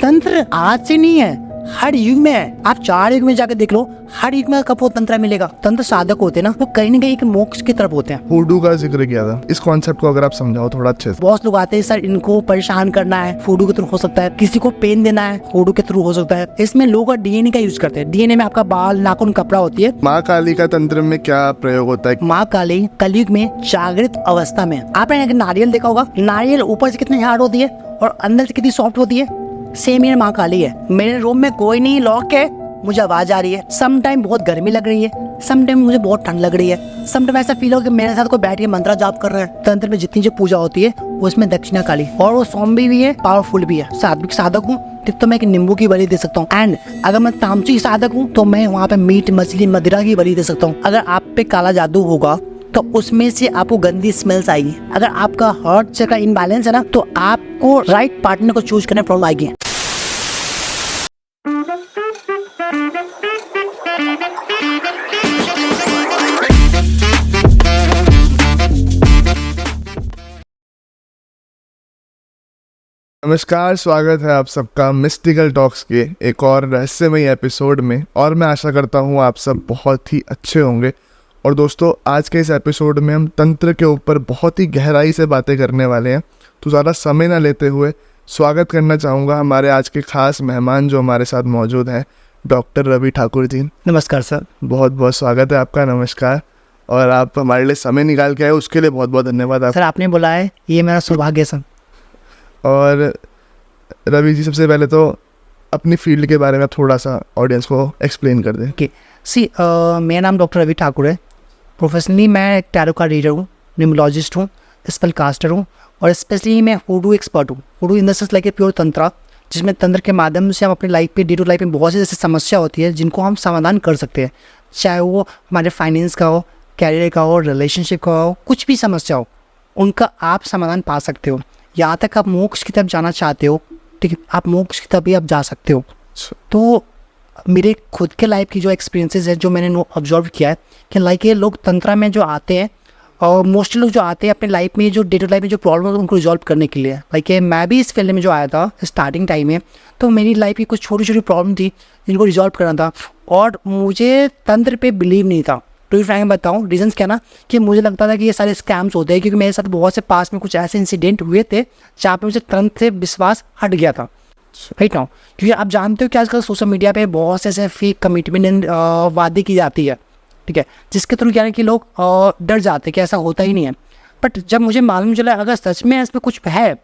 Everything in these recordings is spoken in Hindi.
तंत्र आज से नहीं है, हर युग में है। आप 4 युग में जाकर देख लो, हर युग में आपको तंत्र मिलेगा। तंत्र साधक होते हैं ना, वो कहीं ना कहीं एक मोक्ष की तरफ होते हैं। फूडू का जिक्र किया था, इस कॉन्सेप्ट को अगर आप समझाओ थोड़ा अच्छे से। बहुत लोग आते हैं, सर इनको परेशान करना है, फूडू के थ्रू हो सकता है, किसी को पेन देना है, फूडू के थ्रू हो सकता है। इसमें लोग डीएनए का यूज करते हैं। डीएनए में आपका बाल, नाखून, कपड़ा होती है। माँ काली का तंत्र में क्या प्रयोग होता है? माँ काली कलयुग में जागृत अवस्था में, आपने नारियल देखा होगा, नारियल ऊपर से कितनी हार्ड होती है और अंदर से कितनी सॉफ्ट होती है। सेम ये माँ काली है। मेरे रूम में कोई नहीं, लॉक है, मुझे आवाज आ रही है। सम टाइम बहुत गर्मी लग रही है, सम टाइम मुझे बहुत ठंड लग रही है, सम टाइम ऐसा फील हो कि मेरे साथ कोई बैठ के मंत्र जाप कर रहा है। तंत्र में जितनी जो पूजा होती है उसमें दक्षिणा काली, और वो सौम्य भी है, पावरफुल भी है। सात्विक साधक हूँ तो मैं एक नींबू की बलि दे सकता हूँ, एंड अगर मैं तामसिक साधक हूँ तो मैं वहाँ पे मीट, मछली, मदिरा की बलि दे सकता हूँ। अगर आप पे काला जादू होगा तो उसमें से आपको गंदी स्मेल्स आएगी। अगर आपका हार्ट चक्र इनबैलेंस है ना, तो आपको राइट पार्टनर को चूज करने में प्रॉब्लम आएगी। नमस्कार, स्वागत है आप सबका मिस्टिकल टॉक्स के एक और रहस्यमय एपिसोड में। और मैं आशा करता हूँ आप सब बहुत ही अच्छे होंगे। और दोस्तों, आज के इस एपिसोड में हम तंत्र के ऊपर बहुत ही गहराई से बातें करने वाले हैं। तो ज़्यादा समय ना लेते हुए स्वागत करना चाहूँगा हमारे आज के खास मेहमान जो हमारे साथ मौजूद हैं, डॉक्टर रवि ठाकुर जी। नमस्कार सर। बहुत बहुत स्वागत है आपका। नमस्कार। और आप हमारे लिए समय निकाल के आए, उसके लिए बहुत बहुत धन्यवाद आप। सर आपने बुलाया है, ये मेरा सौभाग्य है सर। और रवि जी, सबसे पहले तो अपनी फील्ड के बारे में थोड़ा सा ऑडियंस को एक्सप्लेन कर दें। ओके, मेरा नाम डॉक्टर रवि ठाकुर है। प्रोफेशनली मैं एक टैरो कार्ड रीडर हूँ, न्यूमरोलॉजिस्ट हूँ, स्पेल कास्टर हूँ, और स्पेशली मैं फूडू एक्सपर्ट हूँ। Voodoo in the sense like a pure tantra, जिसमें तंत्र के माध्यम से हम अपनी लाइफ पे, डे टू लाइफ में बहुत सी ऐसी समस्या होती है जिनको हम समाधान कर सकते हैं। चाहे वो हमारे फाइनेंस का हो, कैरियर का हो, रिलेशनशिप का हो, कुछ भी समस्या हो, उनका आप समाधान पा सकते हो। यहाँ तक आप मोक्ष की तरफ जाना चाहते हो, ठीक है, आप मोक्ष की तरफ भी आप जा सकते हो। तो मेरे खुद के लाइफ की जो एक्सपीरियंसेस है, जो मैंने ऑब्जर्व किया है कि लाइक ये लोग तंत्र में जो आते हैं, और मोस्टली लोग जो आते हैं अपने लाइफ में जो डे टू लाइफ में जो प्रॉब्लम है उनको रिजॉल्व करने के लिए। लाइक मैं भी इस फील्ड में जो आया था स्टार्टिंग टाइम में, तो मेरी लाइफ की कुछ छोटी छोटी प्रॉब्लम थी जिनको रिजॉल्व करना था, और मुझे तंत्र पे बिलीव नहीं था। टू बी फ्रैंक बताऊँ, रीजंस क्या ना, कि मुझे लगता था कि ये सारे स्कैम्स होते हैं, क्योंकि मेरे साथ बहुत से पास में कुछ ऐसे इंसिडेंट हुए थे जहाँ पे मुझे तंत्र से विश्वास हट गया था। राइट नाउ, क्योंकि आप जानते हो कि आजकल सोशल मीडिया पे बहुत से ऐसे फेक कमिटमेंट वादे की जाती है, ठीक है, जिसके थ्रू क्या है कि लोग डर जाते हैं कि ऐसा होता ही नहीं है। बट जब मुझे मालूम चला अगर सच में इसमें कुछ है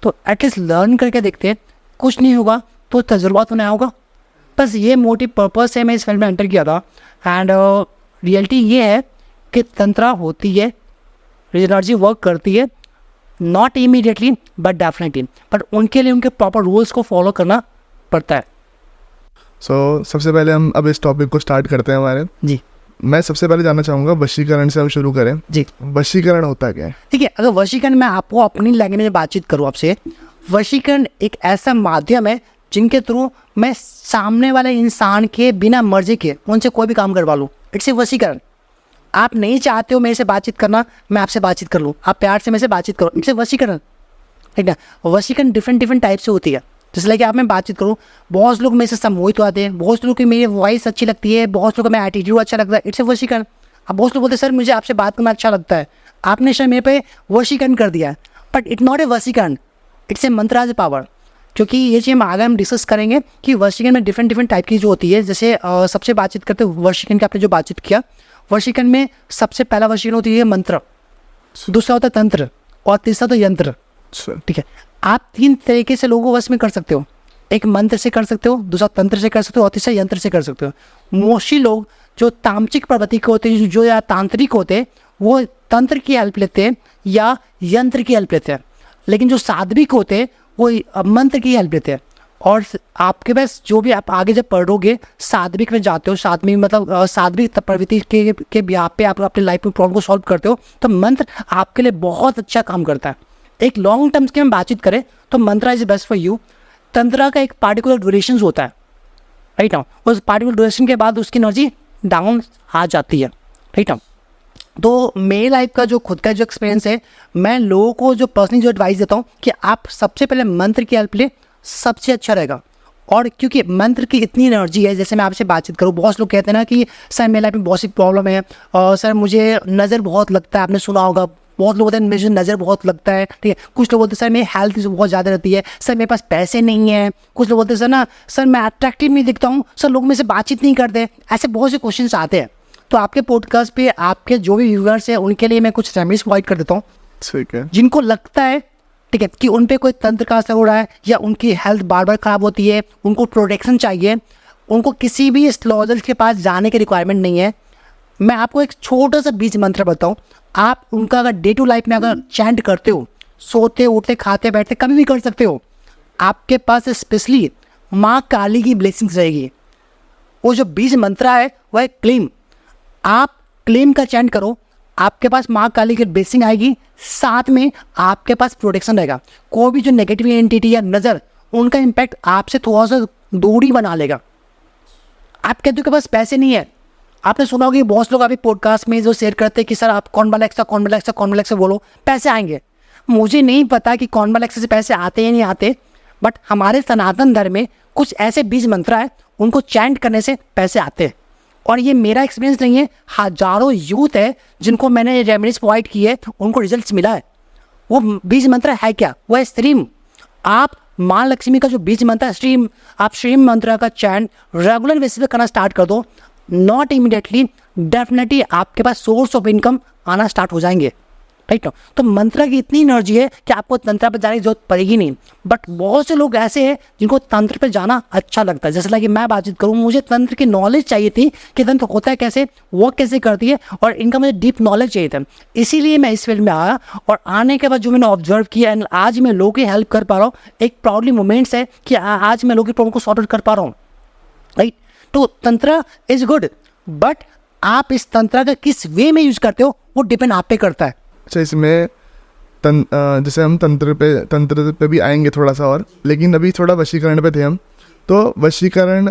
तो एटलीस्ट लर्न करके देखते हैं, कुछ नहीं होगा तो तजुर्बा तो नहीं होगा। बस ये मोटिव पर्पस से मैं इस फील्ड में एंटर किया था। एंड रियलिटी ये है कि तंत्र होती है, एनर्जी वर्क करती है, not immediately but definitely, but उनके लिए उनके प्रॉपर रूल्स को फॉलो करना पड़ता है। सबसे पहले हम अब इस टॉपिक को स्टार्ट करते हैं हमारे। जी, मैं सबसे पहले जानना चाहूँगा, वशीकरण से हम शुरू करें। जी, वशीकरण होता क्या है? ठीक है। अगर वशीकरण, मैं आपको अपनी लैंग्वेज में बातचीत करूँ आपसे, वशीकरण एक ऐसा माध्यम है जिनके थ्रू मैं सामने वाले इंसान के बिना मर्जी के उनसे कोई भी काम करवा लूँ। It's a vashikaran. आप नहीं चाहते हो मेरे से बातचीत करना, मैं आपसे बातचीत कर लूँ, आप प्यार से मेरे से बातचीत करो, इट्स ए वशीकरण। ठीक है, वशीकरण डिफरेंट टाइप से होती है। जैसे लाइक आप मैं बातचीत करूँ, बहुत लोग मेरे से सम्मोहित होते हैं, बहुत लोग की मेरी वॉइस अच्छी लगती है, बहुत लोग का मेरा एटीट्यूड अच्छा लगता है, इट्स ए वशीकरण। अब बहुत लोग बोलते हैं सर मुझे आपसे बात करना अच्छा लगता है, आपने सर मेरे पे वशीकरण कर दिया है। But it not a vashikaran, it's a mantras power. क्योंकि ये चीज़ हम आगे हम डिस्कस करेंगे कि वशीकरण में डिफरेंट टाइप की जो होती है। जैसे सबसे बातचीत करते वशीकरण की आपने जो बातचीत किया, वशीकरण में सबसे पहला वशीकरण होती है मंत्र, दूसरा होता है तंत्र, और तीसरा तो यंत्र। ठीक है, आप 3 तरीके से लोगों को वश में कर सकते हो। एक मंत्र से कर सकते हो, दूसरा तंत्र से कर सकते हो, और तीसरा यंत्र से कर सकते हो। मोस्टली लोग जो तामसिक प्रवृत्ति के होते हैं, जो या तांत्रिक होते हैं, वो तंत्र की हेल्प लेते हैं या यंत्र की हेल्प लेते हैं। लेकिन जो साध्विक होते हैं वो मंत्र की हेल्प लेते हैं। और आपके पास जो भी आप आगे जब पढ़ोगे, साध्विक में जाते हो, साध्विक मतलब साध्विक प्रवृत्ति के ब्याह पे आप अपने लाइफ में प्रॉब्लम को सॉल्व करते हो, तो मंत्र आपके लिए बहुत अच्छा काम करता है। एक लॉन्ग टर्म्स की हम बातचीत करें तो मंत्र इज बेस्ट फॉर यू। तंत्र का एक पार्टिकुलर ड्यूरेशन होता है, राइट नाउ, उस पार्टिकुलर ड्यूरेशन के बाद उसकी एनर्जी डाउन आ जाती है, राइट नाउ। तो मेरी लाइफ का जो खुद का जो एक्सपीरियंस है, मैं लोगों को जो पर्सनली जो एडवाइस देता हूँ कि आप सबसे पहले मंत्र की हेल्प ले, सबसे अच्छा रहेगा। और क्योंकि मंत्र की इतनी एनर्जी है, जैसे मैं आपसे बातचीत करूँ, बहुत लोग कहते हैं ना कि सर मेरे लाइफ में बहुत सी प्रॉब्लम है और सर मुझे नज़र बहुत लगता है, आपने सुना होगा, बहुत लोग बोलते हैं मुझे नज़र बहुत लगता है, ठीक है। कुछ लोग बोलते हैं सर मेरी हेल्थ बहुत ज़्यादा रहती है, सर मेरे पास पैसे नहीं है। कुछ लोग बोलते हैं सर ना सर मैं अट्रैक्टिव नहीं दिखता हूँ, सर लोग मेरे से बातचीत नहीं करते। ऐसे बहुत से क्वेश्चन आते हैं। तो आपके पॉडकास्ट पे आपके जो भी व्यूअर्स हैं उनके लिए मैं कुछ रेमेडीज प्रोवाइड कर देता हूँ, ठीक है। जिनको लगता है, ठीक है, कि उन पे कोई तंत्र का असर हो रहा है या उनकी हेल्थ बार बार ख़राब होती है, उनको प्रोटेक्शन चाहिए, उनको किसी भी एस्ट्रोलॉजर के पास जाने की रिक्वायरमेंट नहीं है। मैं आपको एक छोटा सा बीज मंत्र बताऊं, आप उनका अगर डे टू लाइफ में अगर चैंट करते हो, सोते उठते खाते बैठते कभी भी कर सकते हो, आपके पास स्पेशली माँ काली की ब्लेसिंग्स रहेगी। वो जो बीज मंत्र है वह है क्लेम। आप क्लेम का चैंट करो, आपके पास माँ काली की ब्लेसिंग आएगी, साथ में आपके पास प्रोटेक्शन रहेगा। कोई भी जो नेगेटिव एंटिटी या नज़र, उनका इम्पैक्ट आपसे थोड़ा सा दूरी बना लेगा। आप कहते हो कि बस पैसे नहीं है, आपने सुना होगा कि बहुत लोग अभी पॉडकास्ट में जो शेयर करते हैं कि सर आप कॉन्वालेक्सा बोलो पैसे आएंगे। मुझे नहीं पता कि कॉन्वालेक्सा से पैसे आते या नहीं आते, बट हमारे सनातन धर्म में कुछ ऐसे बीज मंत्र है, उनको चैंट करने से पैसे आते हैं। और ये मेरा एक्सपीरियंस नहीं है, हजारों यूथ है जिनको मैंने रेमेडीज प्रोवाइड की है, उनको रिजल्ट्स मिला है। वो बीज मंत्र है क्या? वो है स्ट्रीम। आप माँ लक्ष्मी का जो बीज मंत्र है स्ट्रीम, आप स्ट्रीम मंत्र का चैंट रेगुलर बेसिस पे करना स्टार्ट कर दो, नॉट इमीडिएटली, डेफिनेटली आपके पास सोर्स ऑफ इनकम आना स्टार्ट हो जाएंगे, राइट। तो मंत्र की इतनी एनर्जी है कि आपको तंत्र पर जाने की जरूरत पड़ेगी नहीं। बट बहुत से लोग ऐसे हैं जिनको तंत्र पर जाना अच्छा लगता है। जैसे कि मैं बातचीत करूँ, मुझे तंत्र की नॉलेज चाहिए थी कि तंत्र होता है कैसे, वर्क कैसे करती है, और इनका मुझे डीप नॉलेज चाहिए था। इसीलिए मैं इस फील्ड में आया, और आने के बाद जो मैंने ऑब्जर्व किया एंड आज मैं लोगों की हेल्प कर पा रहा हूँ, एक प्राउडली मोमेंट्स है कि आज मैं लोगों की प्रॉब्लम को सॉर्ट आउट कर पा रहा हूँ, राइट। तो तंत्र इज गुड, बट आप इस तंत्र का किस वे में यूज करते हो वो डिपेंड आप पे करता है। अच्छा, इसमें जैसे हम तंत्र पे भी आएंगे थोड़ा सा और, लेकिन अभी थोड़ा वशीकरण पे थे हम। तो वशीकरण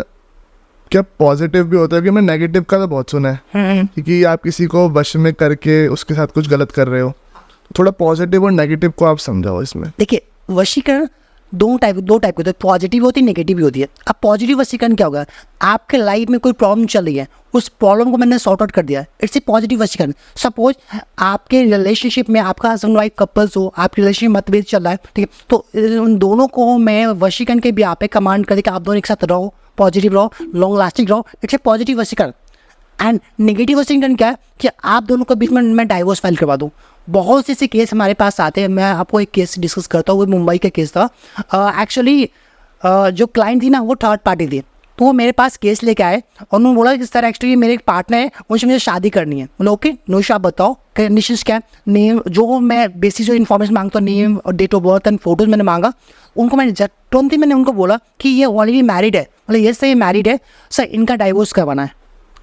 क्या पॉजिटिव भी होता है? कि मैं नेगेटिव का तो बहुत सुना है क्योंकि आप किसी को वश में करके उसके साथ कुछ गलत कर रहे हो। थोड़ा पॉजिटिव और नेगेटिव को आप समझाओ इसमें। देखिए, वशीकरण दो टाइप के होते हैं, पॉजिटिव होती है, नेगेटिव भी होती है। अब पॉजिटिव वशीकरण क्या होगा? आपके लाइफ में कोई प्रॉब्लम चल रही है, उस प्रॉब्लम को मैंने सॉर्ट आउट कर दिया, इट्स ए पॉजिटिव वशीकरण। सपोज आपके रिलेशनशिप में आपका हस्बैंड वाइफ कपल्स हो, आपके रिलेशनशिप मतभेद चल रहा है, ठीक है, तो उन दोनों को मैं वशीकरण के भी पे कमांड कर कि आप दोनों एक साथ रहो, पॉजिटिव रहो, लॉन्ग लास्टिंग रहो, it's a positive vashikaran. And negative वशीकरण क्या है कि आप दोनों के बीच में मैं डाइवोर्स फाइल करवा दूँ। बहुत से ऐसे केस हमारे पास आते हैं। मैं आपको एक केस डिस्कस करता हूँ, वो मुंबई का केस था। एक्चुअली जो क्लाइंट थी ना, वो थर्ड पार्टी थी, तो वो मेरे पास केस लेके आए और उन्होंने बोला कि सर एक्चुअली मेरे एक पार्टनर है, उनसे मुझे शादी करनी है। बोला ओके, नो इशू, आप बताओ कंडीशंस क्या है। नेम जो मैं बेसिक जो इन्फॉर्मेशन मांगता हूँ, नेम और date of birth and photos मैंने मांगा उनको। मैंने तुरंत ही मैंने उनको बोला कि ये ऑलरेडी मैरिड है। बोले यस सर, ये मैरिड है सर, इनका डाइवोर्स करवाना है।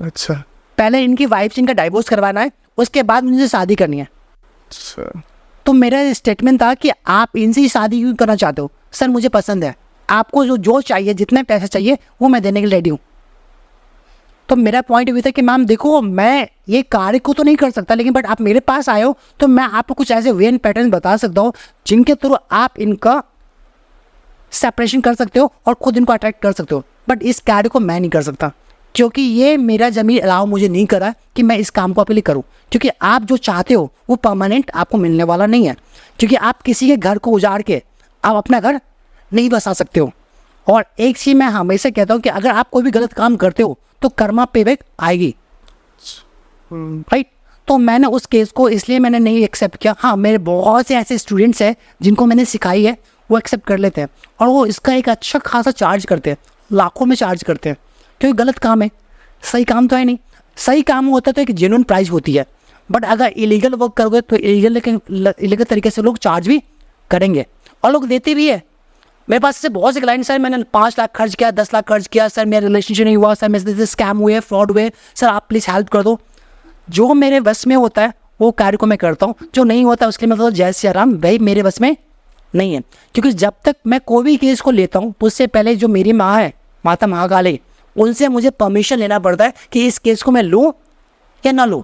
अच्छा, पहले इनकी वाइफ से इनका डाइवोर्स करवाना है, उसके बाद मुझे शादी करनी है। तो मेरा स्टेटमेंट था कि आप इनसे ही शादी क्यों करना चाहते हो? सर मुझे पसंद है, आपको जो चाहिए, जितने पैसे चाहिए वो मैं देने के लिए रेडी हूँ। तो मेरा पॉइंट ये था कि मैम देखो, मैं ये कार्य को तो नहीं कर सकता, लेकिन बट आप मेरे पास आए हो तो मैं आपको कुछ ऐसे वे एंड पैटर्न बता सकता हूँ जिनके थ्रू आप इनका सेपरेशन कर सकते हो और खुद इनको अट्रैक्ट कर सकते हो। बट इस कार्य को मैं नहीं कर सकता, क्योंकि ये मेरा ज़मीन अलाउ मुझे नहीं करा कि मैं इस काम को आपके लिए करूं। क्योंकि आप जो चाहते हो वो परमानेंट आपको मिलने वाला नहीं है, क्योंकि आप किसी के घर को उजाड़ के आप अपना घर नहीं बसा सकते हो। और एक चीज़ मैं हमेशा कहता हूँ कि अगर आप कोई भी गलत काम करते हो तो कर्मा पेबैक आएगी, राइट। तो मैंने उस केस को इसलिए मैंने नहीं एक्सेप्ट किया। हाँ, मेरे बहुत से ऐसे स्टूडेंट्स हैं जिनको मैंने सिखाई है, वो एक्सेप्ट कर लेते हैं और वो इसका एक अच्छा खासा चार्ज करते हैं, लाखों में चार्ज करते हैं, क्योंकि गलत काम है, सही काम तो है नहीं। सही काम होता है तो एक जेन्युइन प्राइस होती है, बट अगर इलीगल वर्क करोगे तो इलीगल तरीके से लोग चार्ज भी करेंगे और लोग देते भी है। मेरे पास से बहुत से क्लाइंट, सर मैंने 5 लाख खर्च किया, 10 लाख खर्च किया, सर मेरा रिलेशनशिप नहीं हुआ, सर मेरे से स्कैम हुए, फ्रॉड हुए, सर आप प्लीज़ हेल्प कर दो। जो मेरे बस में होता है वो कार्य को मैं करता हूँ, जो नहीं होता उसके लिए मैं तो जय श्री राम, भाई मेरे बस में नहीं है। क्योंकि जब तक मैं कोई भी केस को लेता हूँ उससे पहले जो मेरी माँ है, माता महाकाली, उनसे मुझे परमिशन लेना पड़ता है कि इस केस को मैं लूँ या ना लूँ।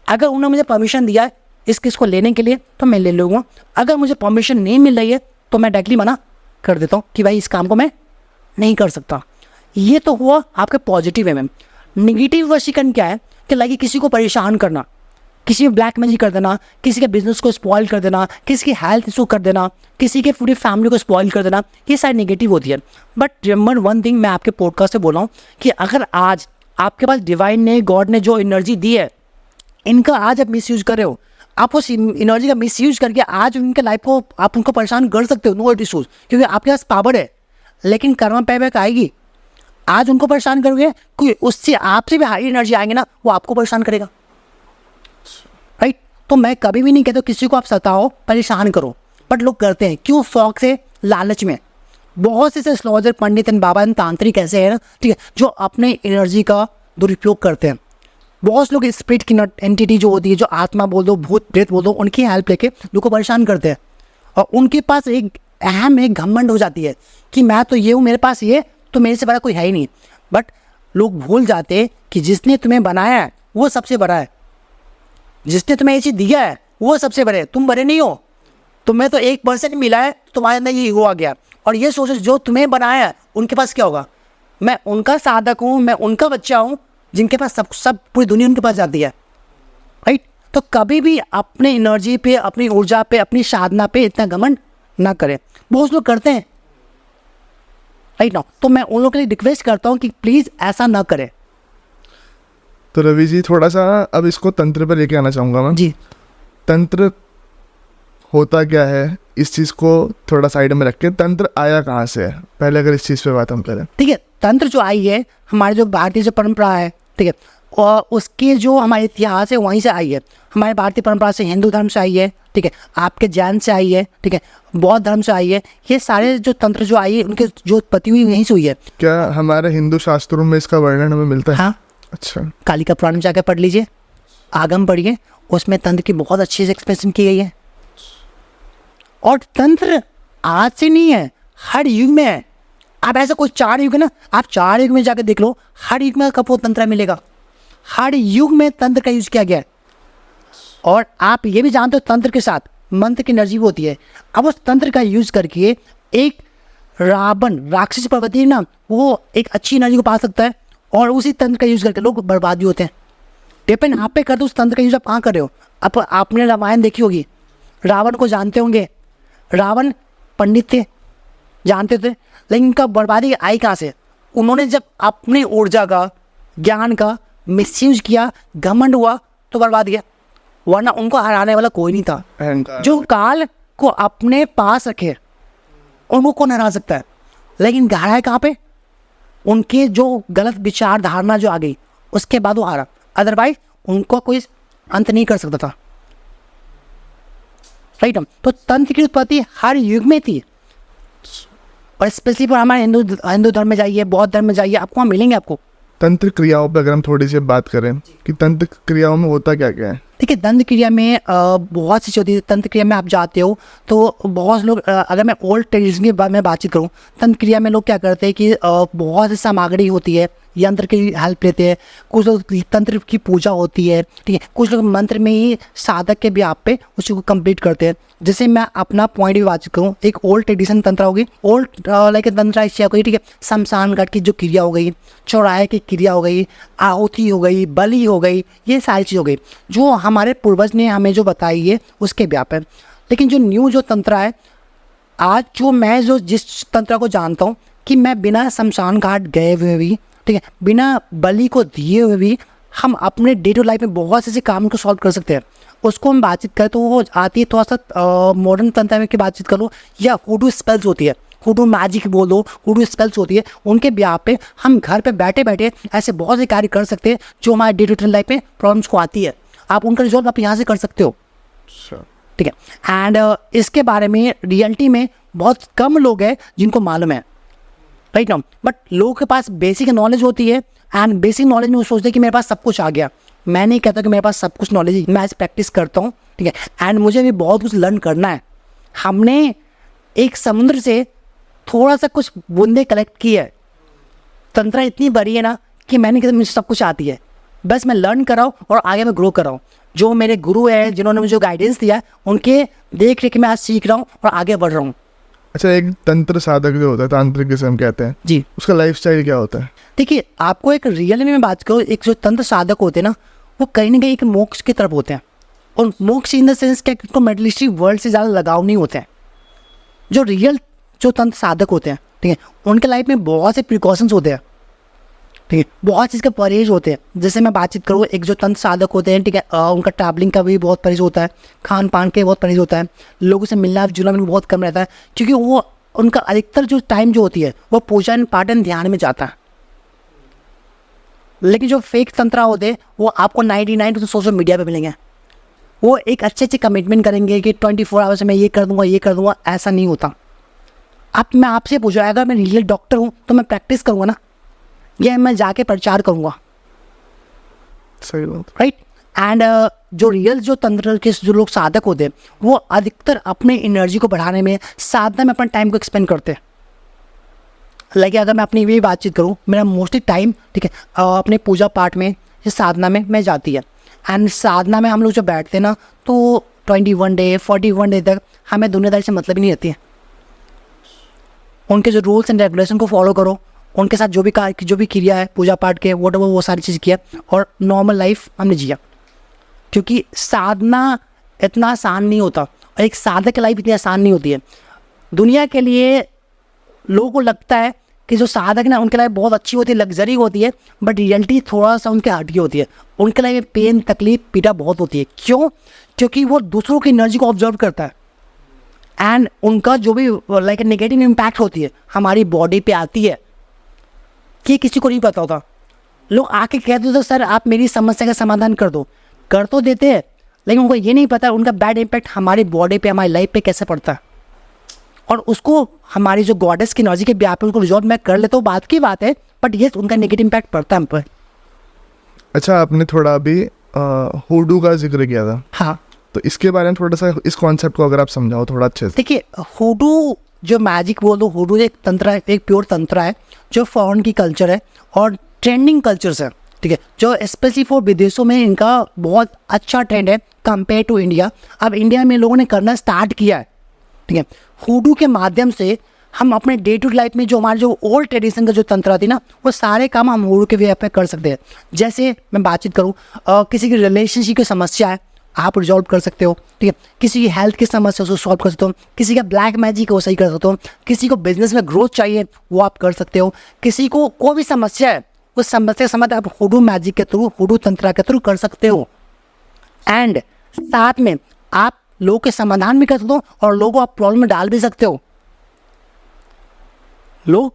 अगर उन्होंने मुझे परमिशन दिया है इस केस को लेने के लिए तो मैं ले लूँगा, अगर मुझे परमिशन नहीं मिल रही है तो मैं डायरेक्टली मना कर देता हूँ कि भाई इस काम को मैं नहीं कर सकता। ये तो हुआ आपके पॉजिटिव वे में। निगेटिव वशीकरण क्या है कि लाइक किसी को परेशान करना, किसी को ब्लैक मैजिक कर देना, किसी के बिजनेस को स्पॉइल कर देना, किसी की हेल्थ इशू कर देना, किसी के पूरी फैमिली को स्पॉइल कर देना, ये सारी नेगेटिव होती है। बट रिमेंबर वन थिंग, मैं आपके पॉडकास्ट से बोल रहा हूँ कि अगर आज आपके पास डिवाइन ने, गॉड ने जो एनर्जी दी है, इनका आज आप मिस यूज कर रहे हो, आप उस एनर्जी का मिस यूज करके आज उनके लाइफ को आप उनको परेशान कर सकते हो, नो इशूज, क्योंकि आपके पास पावर है। लेकिन कर्म पे बैक आएगी, आज उनको परेशान करोगे, कोई उससे आपसे भी हाई एनर्जी आएंगे ना, वो आपको परेशान करेगा, राइट। तो मैं कभी भी नहीं कहता किसी को आप सताओ, परेशान करो, बट लोग करते हैं क्यों? शौक से, लालच में। बहुत से astrologer, Pandit and Baba and तांत्रिक ऐसे हैं ना, ठीक है, जो अपने एनर्जी का दुरुपयोग करते हैं। बहुत लोग स्पिरिट की एंटिटी जो होती है, जो आत्मा बोल दो, भूत प्रेत बोल दो, उनकी हेल्प लेके लोगों को परेशान करते हैं। और उनके पास एक अहम एक घमंड हो जाती है कि मैं तो ये हूँ, मेरे पास ये, तो मेरे से बड़ा कोई है ही नहीं। बट लोग भूल जाते हैं कि जिसने तुम्हें बनाया है वो सबसे बड़ा है, जिसने तुम्हें ये चीज़ दिया है वो सबसे बड़े है, तुम बड़े नहीं हो। तुम्हें तो 1% मिला है, तुम्हारे अंदर ये ईगो आ गया। और ये सोचो जो तुम्हें बनाया है उनके पास क्या होगा? मैं उनका साधक हूँ, मैं उनका बच्चा हूँ, जिनके पास सब पूरी दुनिया उनके पास जाती है, राइट। तो कभी भी अपने एनर्जी पे, अपनी ऊर्जा पे, अपनी साधना पे इतना घमंड ना करें। बहुत लोग करते हैं, राइट ना। तो मैं उन लोगों के लिए रिक्वेस्ट करता हूँ कि प्लीज़ ऐसा ना करें। तो रवि जी, थोड़ा सा अब इसको तंत्र पर लेके आना चाहूँगा मैं जी। तंत्र होता क्या है, इस चीज़ को थोड़ा साइड में रख के तंत्र आया कहाँ से है, पहले अगर इस चीज़ पे बात हम करें। ठीक है, तंत्र जो आई है हमारे जो भारतीय जो परंपरा है, ठीक है, और उसके जो हमारे इतिहास है वहीं से आई है। हमारे भारतीय परंपरा से, हिंदू धर्म से आई है, ठीक है, आपके जैन से आई है, ठीक है, बौद्ध धर्म से आई है। ये सारे जो तंत्र जो आई है उनके जो उत्पत्ति हुई यहीं से हुई है। क्या हमारे हिंदू शास्त्रों में इसका वर्णन हमें मिलता है? हाँ, अच्छा। कालिका पुराण में जाकर पढ़ लीजिए, आगम पढ़िए, उसमें तंत्र की बहुत अच्छे से एक्सप्रेशन की गई है। और तंत्र आज से नहीं है, हर युग में है। आप ऐसा कोई 4 युग है ना, आप 4 युग में जाकर देख लो, हर युग में आपको तंत्र मिलेगा। हर युग में तंत्र का यूज किया गया है। और आप ये भी जानते हो तंत्र के साथ मंत्र की एनर्जी होती है। अब उस तंत्र का यूज करके एक रावण, राक्षस प्रवृत्ति है ना, वो एक अच्छी एनर्जी को पा सकता है। और उसी तंत्र का यूज करके लोग बर्बाद भी होते हैं। डिपेंड आप पे कर दो उस तंत्र का यूज आप कहाँ कर रहे हो। अब आपने रामायण देखी होगी, रावण को जानते होंगे। रावण पंडित थे, जानते थे, लेकिन इनका बर्बादी आई कहाँ से? उन्होंने जब अपनी ऊर्जा का, ज्ञान का मिसयूज किया, घमंड हुआ, तो बर्बाद गया। वरना उनको हराने वाला कोई नहीं था। अहंकार। जो काल को अपने पास रखे उनको कौन हरा सकता है? लेकिन हारा है कहाँ पे? उनके जो गलत विचार धारणा जो आ गई उसके बाद वो हारा। अदरवाइज उनको कोई अंत नहीं कर सकता था, राइट। तो तंत्र की उत्पत्ति हर युग में थी। और स्पेशली पर हमारे हिंदू धर्म में जाइए, बौद्ध धर्म में जाइए, आपको वहाँ मिलेंगे। आपको तंत्र क्रियाओं पर अगर हम थोड़ी सी बात करें कि तंत्र क्रियाओं में होता क्या क्या है? देखिए, तंत्र क्रिया में बहुत सी चीज़ होती है। तंत्र क्रिया में आप जाते हो तो बहुत लोग, अगर मैं ओल्ड ट्रेडिशन की मैं बातचीत करूँ, तंत्र क्रिया में लोग क्या करते हैं कि बहुत सी सामग्री होती है, यंत्र की हेल्प लेते हैं। कुछ लोग तंत्र की पूजा होती है, ठीक है, कुछ लोग मंत्र में ही साधक के भी आप पे उसी को कंप्लीट करते हैं। जैसे मैं अपना पॉइंट भी बातचीत करूँ, एक ओल्ड ट्रेडिशन तंत्र होगी, ओल्ड लाइक तंत्र ऐसी हो गई, ठीक है, शमशान घाट की जो क्रिया हो गई, चौराहे की क्रिया हो गई, आहुति हो गई, बलि हो गई, ये सारी चीज़ हो गई जो हमारे पूर्वज ने हमें जो बताई है उसके व्याप है। लेकिन जो न्यू जो तंत्र है आज, जो मैं जो जिस तंत्र को जानता हूँ कि मैं बिना शमशान घाट गए हुए भी, ठीक है, बिना बलि को दिए हुए भी हम अपने डे टू लाइफ में बहुत से ऐसे काम को सॉल्व कर सकते हैं। उसको हम बातचीत करें तो वो आती है थोड़ा सा मॉडर्न तंत्र में की बातचीत करो, या हुडू स्पेल्स होती है, हुडू मैजिक बोल दो, हुडू स्पेल्स होती है, उनके ब्याह पे हम घर पे बैठे बैठे ऐसे बहुत से कार्य कर सकते हैं जो हमारे डे टू डे लाइफ में प्रॉब्लम्स को आती है। आप उनका रिजॉल्व आप यहाँ से कर सकते हो, ठीक है। एंड इसके बारे में रियलिटी में बहुत कम लोग हैं जिनको मालूम है, राइट ना। बट लोगों के पास बेसिक नॉलेज होती है, एंड बेसिक नॉलेज में वो सोचते हैं कि मेरे पास सब कुछ आ गया। मैं नहीं कहता कि मेरे पास सब कुछ नॉलेज, मैं प्रैक्टिस करता हूँ, ठीक है, एंड मुझे भी बहुत कुछ लर्न करना है। हमने एक समुद्र से थोड़ा सा कुछ बूंदे कलेक्ट की है। तंत्र इतनी बड़ी है ना कि मैंने कहता मुझे सब कुछ आती है, बस मैं लर्न कर रहा हूँ और आगे मैं ग्रो कर रहा हूँ। जो मेरे गुरु हैं जिन्होंने मुझे गाइडेंस दिया, उनके देख रेख में आज सीख रहा हूँ और आगे बढ़ रहा हूँ। अच्छा, एक तंत्र साधक जो होता है, तांत्रिक जिसे हम कहते हैं, जी उसका लाइफस्टाइल क्या होता है? देखिए, आपको एक रियल में बात करूँ, एक जो तंत्र साधक होते हैं ना, वो कहीं ना कहीं एक मोक्ष की तरफ होते हैं। और मोक्ष इन द सेंस क्या, उनको मेटलिस्टिक वर्ल्ड से ज़्यादा लगाव नहीं होते हैं। जो रियल जो तंत्र साधक होते हैं, ठीक है, उनके लाइफ में बहुत से प्रिकॉशंस होते हैं, ठीक है, बहुत चीज़ के परहेज होते हैं। जैसे मैं बातचीत करूँ, एक जो तंत्र साधक होते हैं, ठीक है, उनका ट्रैवलिंग का भी बहुत परहेज होता है, खान पान के बहुत परहेज होता है, लोगों से मिलना जुलना भी बहुत कम रहता है, क्योंकि वो उनका अधिकतर जो टाइम जो होती है वो पूजा एंड पाठ एंड ध्यान में जाता है। लेकिन जो फेक तंत्रा होते हैं वो आपको 99% सोशल मीडिया पे मिलेंगे। वो एक अच्छे कमिटमेंट करेंगे कि 24 आवर्स में ये कर दूंगा, ऐसा नहीं होता। मैं आपसे पूछ रहा, अगर मैं रियल डॉक्टर हूँ तो मैं प्रैक्टिस करूँगा ना, या मैं जाके प्रचार करूँगा? सही बात। राइट। एंड जो रियल जो तंत्र के जो लोग साधक होते हैं, वो अधिकतर अपने एनर्जी को बढ़ाने में, साधना में अपना टाइम को एक्सपेंड करते हैं। लाइक अगर मैं अपनी भी बातचीत करूँ, मेरा मोस्टली टाइम, ठीक है, अपने पूजा पाठ में या साधना में मैं जाती है। एंड साधना में हम लोग जब बैठते हैं ना, तो 21 डे 41 डे तक हमें दुनियादारी से मतलब ही नहीं रहती है। उनके जो रूल्स एंड रेगुलेशन को फॉलो करो, उनके साथ जो भी क्रिया है पूजा पाठ के, वो सारी चीज़ किया और नॉर्मल लाइफ हमने जिया। क्योंकि साधना इतना आसान नहीं होता, और एक साधक की लाइफ इतनी आसान नहीं होती है। दुनिया के लिए लोगों को लगता है कि जो साधक ना, उनकी लाइफ बहुत अच्छी होती है, लग्जरी होती है, बट रियलिटी थोड़ा सा उनके हटकी होती है। उनके लाइफ में पेन, तकलीफ, पीड़ा बहुत होती है। क्यों? क्योंकि वो दूसरों की एनर्जी को ऑब्जर्व करता है, एंड उनका जो भी लाइक नेगेटिव इम्पैक्ट होती है हमारी बॉडी पे आती है, कि किसी को नहीं पता होता। लोग आके कहते तो सर आप मेरी समस्या का समाधान कर तो देते हैं, लेकिन उनको ये नहीं पता उनका बैड इम्पैक्ट हमारी बॉडी पे, हमारी लाइफ पे कैसे पड़ता है। और उसको हमारी जो गॉडेस की एनर्जी के ब्याह पे उनको रिजॉल्व मैं कर लेता हूँ, बात की बात है, बट ये उनका नेगेटिव इम्पैक्ट पड़ता है हम पर। अच्छा, आपने थोड़ा अभी हुडू का जिक्र किया था, हाँ, तो इसके बारे में थोड़ा सा इस कॉन्सेप्ट को अगर आप समझाओ थोड़ा अच्छे से। देखिए, हुडू जो मैजिक बोल दो, हुडू एक तंत्र है, एक प्योर तंत्र है जो फॉरेन की कल्चर है और ट्रेंडिंग कल्चर्स है, ठीक है, जो स्पेशली फॉर विदेशों में इनका बहुत अच्छा ट्रेंड है कंपेयर टू इंडिया। अब इंडिया में लोगों ने करना स्टार्ट किया है, ठीक है। हुडू के माध्यम से हम अपने डे टू लाइफ में जो हमारे जो ओल्ड ट्रेडिशन का जो तंत्र थी ना, वो सारे काम हम हुडू के वे पे कर सकते हैं। जैसे मैं बातचीत करूँ, किसी की रिलेशनशिप की समस्या है, आप रिजॉल्व कर सकते हो, ठीक है। किसी की हेल्थ की समस्या उसको सॉल्व कर सकते हो, किसी का ब्लैक मैजिक वो सही कर सकते हो, किसी को बिजनेस में ग्रोथ चाहिए वो आप कर सकते हो, किसी को कोई भी समस्या है उस समस्या का समाधान आप हुडू मैजिक के थ्रू, हुडू तंत्र के थ्रू कर सकते हो। एंड साथ में आप लोगों के समाधान भी कर सकते हो और लोगों को आप प्रॉब्लम में डाल भी सकते हो। लोग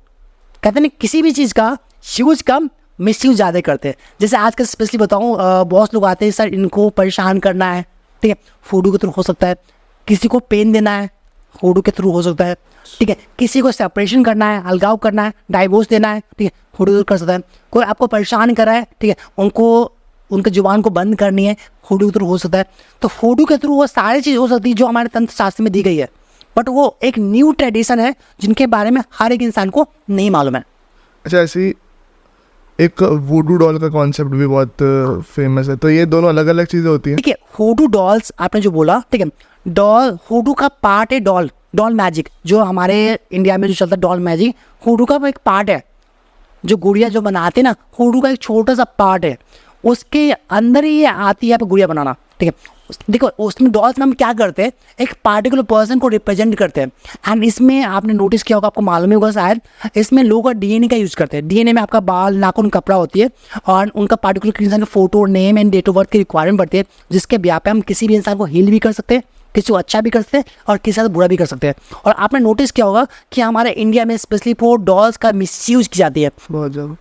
कहते हैं किसी भी चीज़ का यूज कम, मिस यूज ज़्यादा करते हैं। जैसे आज का स्पेशली बताऊँ, बहुत लोग आते हैं सर इनको परेशान करना है, ठीक है, हुडू के थ्रू हो सकता है। किसी को पेन देना है, हुडू के थ्रू हो सकता है, ठीक है। किसी को सेपरेशन करना है, अलगाव करना है, डाइवोर्स देना है, ठीक है, हुडू कर सकता है। कोई आपको परेशान कर रहा है, ठीक है, उनको उनके जुबान को बंद करनी है, हुडू के थ्रू हो सकता है। तो हुडू के थ्रू वो सारी चीज़ हो सकती है जो हमारे तंत्र शास्त्र में दी गई है, बट वो एक न्यू ट्रेडिशन है जिनके बारे में हर एक इंसान को नहीं मालूम है। अच्छा, ऐसी एक वुडू डॉल का कॉन्सेप्ट भी बहुत फेमस है, तो ये दोनों अलग अलग चीज़ें होती हैं। ठीक है, हुडू डॉल्स आपने जो बोला, ठीक है, डॉल हुडू का पार्ट है। डॉल मैजिक जो हमारे इंडिया में जो चलता है, डॉल मैजिक हुडू का एक पार्ट है। जो गुड़िया जो बनाते हैं ना, हुडू का एक छोटा सा पार्ट है, उसके अंदर ही आती है गुड़िया बनाना, ठीक है। देखो उसमें डॉल्स में हम क्या करते हैं, एक पार्टिकुलर पर्सन को रिप्रेजेंट करते हैं। एंड इसमें आपने नोटिस किया होगा, आपको मालूम ही होगा शायद, इसमें लोग डीएनए का यूज़ करते हैं। डीएनए में आपका बाल, नाखून, कपड़ा होती है और उनका पार्टिकुलर इंसान का photo, name and date of birth की रिक्वायरमेंट पड़ती है, जिसके ब्याह पे हम किसी भी इंसान को हील भी कर सकते हैं, किसी को अच्छा भी कर सकते हैं और किसी का बुरा भी कर सकते हैं। और आपने नोटिस किया होगा कि हमारे इंडिया में स्पेशली फॉर डॉल्स का मिसयूज की जाती है बहुत ज़्यादा।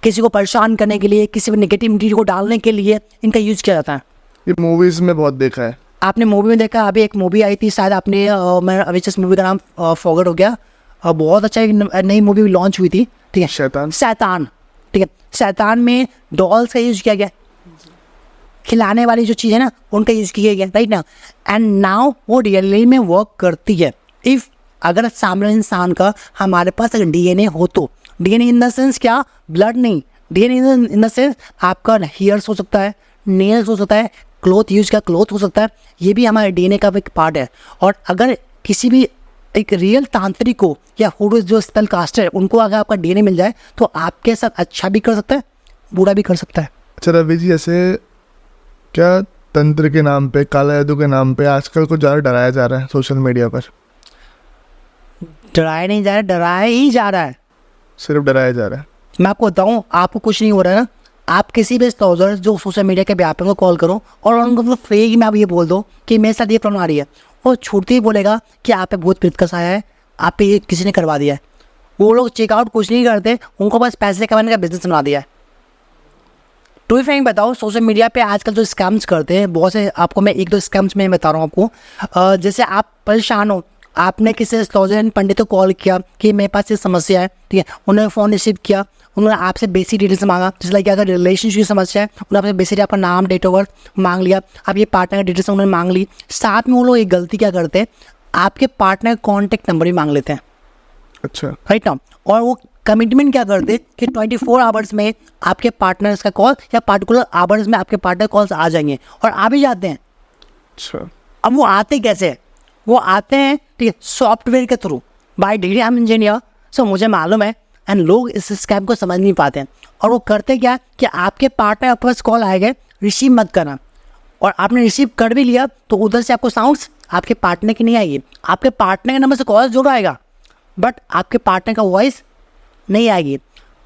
किसी को परेशान करने के लिए, किसी में नेगेटिविटी को डालने के लिए इनका यूज़ किया जाता है। ये मूवीज़ में बहुत देखा है। आपने मूवी में देखा, अभी एक मूवी आई थी शायद, आपने मैं अभी जिस मूवी का नाम फॉरगेट हो गया, बहुत अच्छा एक नई मूवी लॉन्च हुई थी, ठीक है, शैतान, ठीक है। शैतान में डॉल्स का यूज़ किया गया, खिलाने वाली जो चीज़ है ना उनका यूज़ किया गया, राइट ना। एंड नाउ वो रियली में वर्क करती है। इफ़ अगर सामने इंसान का हमारे पास अगर डीएनए हो तो, डीएनए इन द सेंस क्या, ब्लड नहीं, डीएनए इन द सेंस आपका हेयर्स हो सकता है, नेल्स हो सकता है, क्लॉथ यूज का क्लॉथ हो सकता है, ये भी हमारे डीएनए का एक पार्ट है। और अगर किसी भी एक रियल तांत्रिक को या हुडू जो स्पेल कास्टर है उनको अगर आपका डीएनए मिल जाए तो आपके साथ अच्छा भी कर सकता है, बुरा भी कर सकता है। अच्छा रवि जी, ऐसे क्या तंत्र के नाम पे, काला जादू के नाम पे आजकल कुछ ज़्यादा डराया जा रहा है सोशल मीडिया पर? डराया नहीं जा रहा, डराया ही जा रहा है। सिर्फ डराया जा रहा है। मैं आपको बताऊं, आपको कुछ नहीं हो रहा है ना। आप किसी भी स्टॉजर जो सोशल मीडिया के व्यापार को कॉल करो और उनको मतलब फ्री में आप ये बोल दो कि मेरे साथ ये प्रॉब्लम आ रही है, वो छूटते ही बोलेगा कि आप पे भूत प्रेत का साया है, आप पे ये किसी ने करवा दिया है। वो लोग चेकआउट कुछ नहीं करते, उनको बस पैसे कमाने का बिजनेस बना दिया है। टू बी फ्रैंक बताओ, सोशल मीडिया पे आजकल जो स्कैम्स करते हैं बहुत से, आपको मैं एक दो स्कैम्स में बता रहा हूँ आपको। जैसे आप परेशान हो, आपने किसी एस्ट्रोलॉजर पंडित को कॉल किया कि मेरे पास ये समस्या है, ठीक है, उन्होंने फ़ोन रिसीव किया, उन्होंने आपसे बेसिक डिटेल्स मांगा, जैसे लाइक अगर रिलेशनशिप की समस्या है उन्होंने आपसे बेसिक आपका नाम, डेट ऑफ बर्थ मांग लिया, आप ये पार्टनर का डिटेल्स उन्होंने मांग ली। साथ में वो लोग एक गलती क्या करते हैं, आपके पार्टनर का कॉन्टैक्ट नंबर भी मांग लेते हैं। अच्छा, राइट ना। और वो कमिटमेंट क्या करते हैं कि 24 आवर्स में आपके पार्टनर्स का कॉल या पार्टिकुलर आवर्स में आपके पार्टनर कॉल्स आ जाएंगे, और आ भी जाते हैं। अच्छा, अब वो आते कैसे हैं? वो आते हैं, ठीक है, सॉफ्टवेयर के through. By degree I am engineer, so मुझे मालूम है, एंड लोग इस स्कैम को समझ नहीं पाते हैं। और वो करते क्या कि आपके पार्टनर आपके पास कॉल आएगा, रिसीव मत करना, और आपने रिसीव कर भी लिया तो उधर से आपको साउंड्स आपके पार्टनर की नहीं आएगी, आपके पार्टनर के नंबर से कॉल जरूर आएगा बट आपके पार्टनर का वॉइस नहीं आएगी।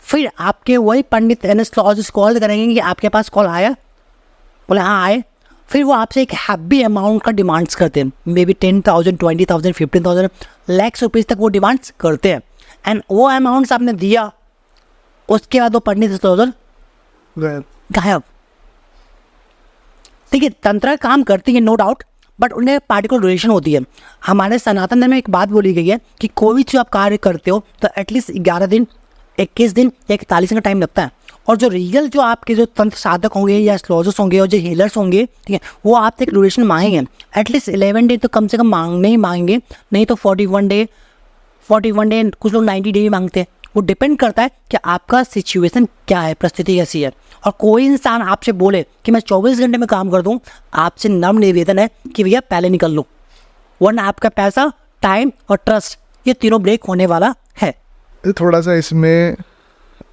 फिर आपके वही पंडित एस्ट्रोलॉजिस्ट कॉल करेंगे कि आपके पास कॉल आया, बोले हाँ आए। फिर वो आपसे एक हैवी अमाउंट का डिमांड्स करते हैं, मे बी 10,000, 20,000, 15,000 लाख रुपीज़ तक वो डिमांड्स करते हैं। एंड वो अमाउंट्स आपने दिया, उसके बाद वो पंडित एस्ट्रोलॉजर गायब। ठीक है, तंत्र काम करती है नो डाउट, बट उन्हें पार्टिकुलर ड्यूरेशन होती है। हमारे सनातन धर्म में एक बात बोली गई है कि कोई भी चीज़ आप कार्य करते हो तो एटलीस्ट 11 दिन, 21 दिन या 41 दिन का टाइम लगता है। और जो रियल जो आपके जो तंत्र साधक होंगे या एस्ट्रोलॉजर्स होंगे और जो हीलर्स होंगे, ठीक है, वो आपसे एक ड्यूरेशन मांगेंगे, एटलीस्ट 11 डे तो कम से कम मांगने ही मांगेंगे, नहीं तो 41 डे, कुछ लोग 90 डे भी मांगते हैं। वो डिपेंड करता है कि आपका सिचुएशन क्या है, परिस्थिति कैसी है। और कोई इंसान आपसे बोले कि मैं 24 घंटे में काम कर दूं, आपसे नम्र निवेदन है कि भैया पहले निकल लो, वरना आपका पैसा, टाइम और ट्रस्ट ये तीनों ब्रेक होने वाला है। थोड़ा सा इसमें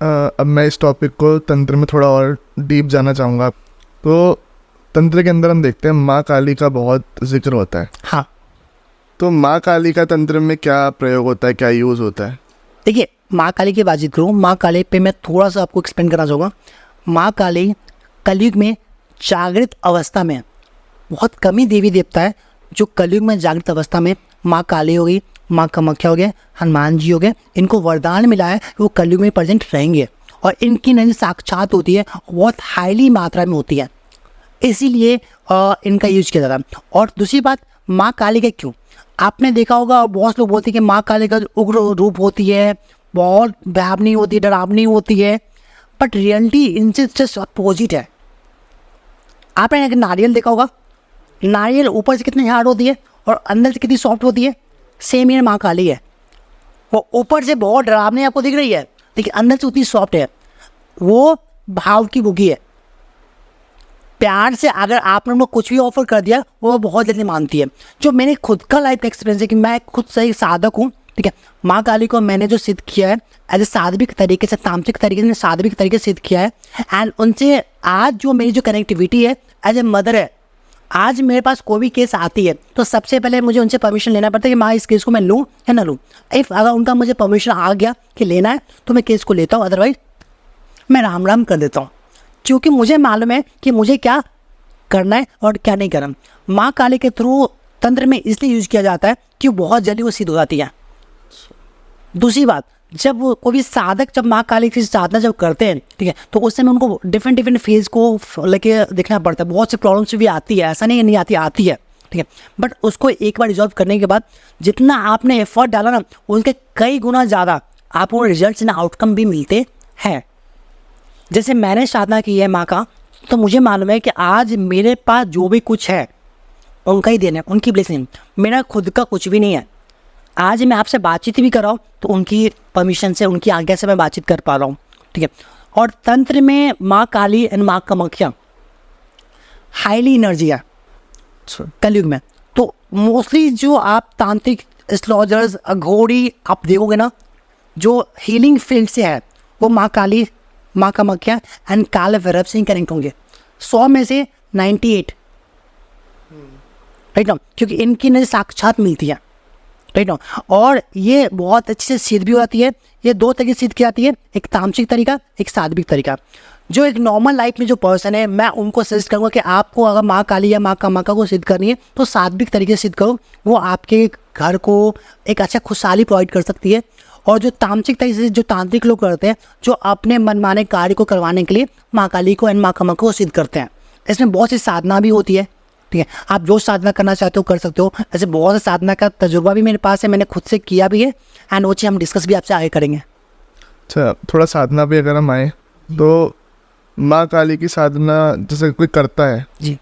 अब मैं इस टॉपिक को तंत्र में थोड़ा और डीप जाना चाहूँगा। तो तंत्र के अंदर हम देखते हैं माँ काली का बहुत जिक्र होता है। हाँ, तो माँ काली का तंत्र में क्या प्रयोग होता है, क्या यूज़ होता है? देखिए, माँ काली की बात करूँ, माँ काली पे मैं थोड़ा सा आपको एक्सप्लेन करना चाहूँगा। माँ काली कलयुग में जागृत अवस्था में, बहुत कम ही देवी देवता है जो कलयुग में जागृत अवस्था में, माँ काली हो गई, माँ कामाख्या हो गए, हनुमान जी हो गए, इनको वरदान मिला है कि वो कलयुग में प्रेजेंट रहेंगे और इनकी नजर साक्षात होती है, बहुत हाईली मात्रा में होती है, इसीलिए इनका यूज किया जाता है। और दूसरी बात, माँ काली का क्यों, आपने देखा होगा बहुत लोग बोलते हैं कि माँ काली का उग्र रूप होती है, बहुत भयावनी होती है, डरावनी होती है, बट रियलिटी इनसे जस्ट अपोजिट है। आपने अगर नारियल देखा होगा, नारियल ऊपर से कितनी हार्ड होती है और अंदर से कितनी सॉफ्ट होती है, सेम ये माँ काली है। वो ऊपर से बहुत डरावनी आपको दिख रही है लेकिन अंदर से उतनी सॉफ्ट है। वो भाव की बुगी है, प्यार से अगर आपने उनको कुछ भी ऑफर कर दिया वो बहुत जल्दी मानती है। जो मैंने खुद का लाइफ एक्सपीरियंस है कि मैं खुद सही साधक हूँ, ठीक है, माँ काली को मैंने जो सिद्ध किया है एज ए साधविक तरीके से, तांत्रिक तरीके से, साधविक तरीके से सिद्ध किया है। एंड उनसे आज जो मेरी जो कनेक्टिविटी है एज ए मदर है, आज मेरे पास कोई भी केस आती है तो सबसे पहले मुझे उनसे परमिशन लेना पड़ता है कि माँ इस केस को मैं लूँ या ना लूँ। इफ़ अगर उनका मुझे परमिशन आ गया कि लेना है तो मैं केस को लेता हूँ, अदरवाइज मैं राम राम कर देता हूँ, क्योंकि मुझे मालूम है कि मुझे क्या करना है और क्या नहीं करना। माँ काली के थ्रू तंत्र में इसलिए यूज़ किया जाता है कि बहुत जल्दी वो सिद्ध हो जाती है। दूसरी बात, जब वो कोई भी साधक जब माँ काली की साधना जब करते हैं, ठीक है, तो उस समय उनको डिफरेंट फेज को लेके देखना पड़ता है। बहुत सी प्रॉब्लम्स भी आती है, ऐसा नहीं आती है, ठीक है, बट उसको एक बार रिजॉल्व करने के बाद जितना आपने एफर्ट डाला ना, उनके कई गुना ज़्यादा आपको रिजल्ट्स ना आउटकम भी मिलते हैं। जैसे मैंने साधना की है माँ का, तो मुझे मालूम है कि आज मेरे पास जो भी कुछ है उनका ही देना है, उनकी ब्लेसिंग, मेरा खुद का कुछ भी नहीं है। आज मैं आपसे बातचीत भी कर रहा हूँ तो उनकी परमिशन से, उनकी आज्ञा से मैं बातचीत कर पा रहा हूँ, ठीक है। और तंत्र में माँ काली एंड माँ कामाख्या हाईली एनर्जी है कलयुग में। तो मोस्टली जो आप तांत्रिक एस्ट्रोलॉजर्स, अघोरी आप देखोगे ना, जो हीलिंग फील्ड से है वो माँ काली, माँ कामाख्या एंड काल भैरव से ही कनेक्ट होंगे। 100 में से 98, राइट ना, क्योंकि इनकी नजर साक्षात मिलती है, राइट ना। और ये बहुत अच्छे से सिद्ध भी हो जाती है। ये 2 तरीके से सिद्ध की जाती है, एक तामसिक तरीका, एक सात्विक तरीका। जो एक नॉर्मल लाइफ में जो पर्सन है, मैं उनको सजेस्ट करूँगा कि आपको अगर माँ काली या माँ कामाख्या को सिद्ध करनी है तो सात्विक तरीके से सिद्ध करो, वो आपके घर को एक अच्छा खुशहाली प्रोवाइड कर सकती है। और जो तामसिक तरीके से जो तांत्रिक लोग करते हैं, जो अपने मनमाने कार्य को करवाने के लिए माँ काली को एंड माँ कामाख्या को सिद्ध करते हैं, इसमें बहुत सी साधना भी होती है, ठीक है। आप जो साधना करना चाहते हो कर सकते हो। ऐसे बहुत से साधना का तजुर्बा भी मेरे पास है, मैंने खुद से किया भी है, एंड वो चीज़ हम डिस्कस भी आपसे आगे करेंगे। अच्छा, थोड़ा साधना पे अगर हम आए तो माँ काली की साधना जैसे कोई करता है जी,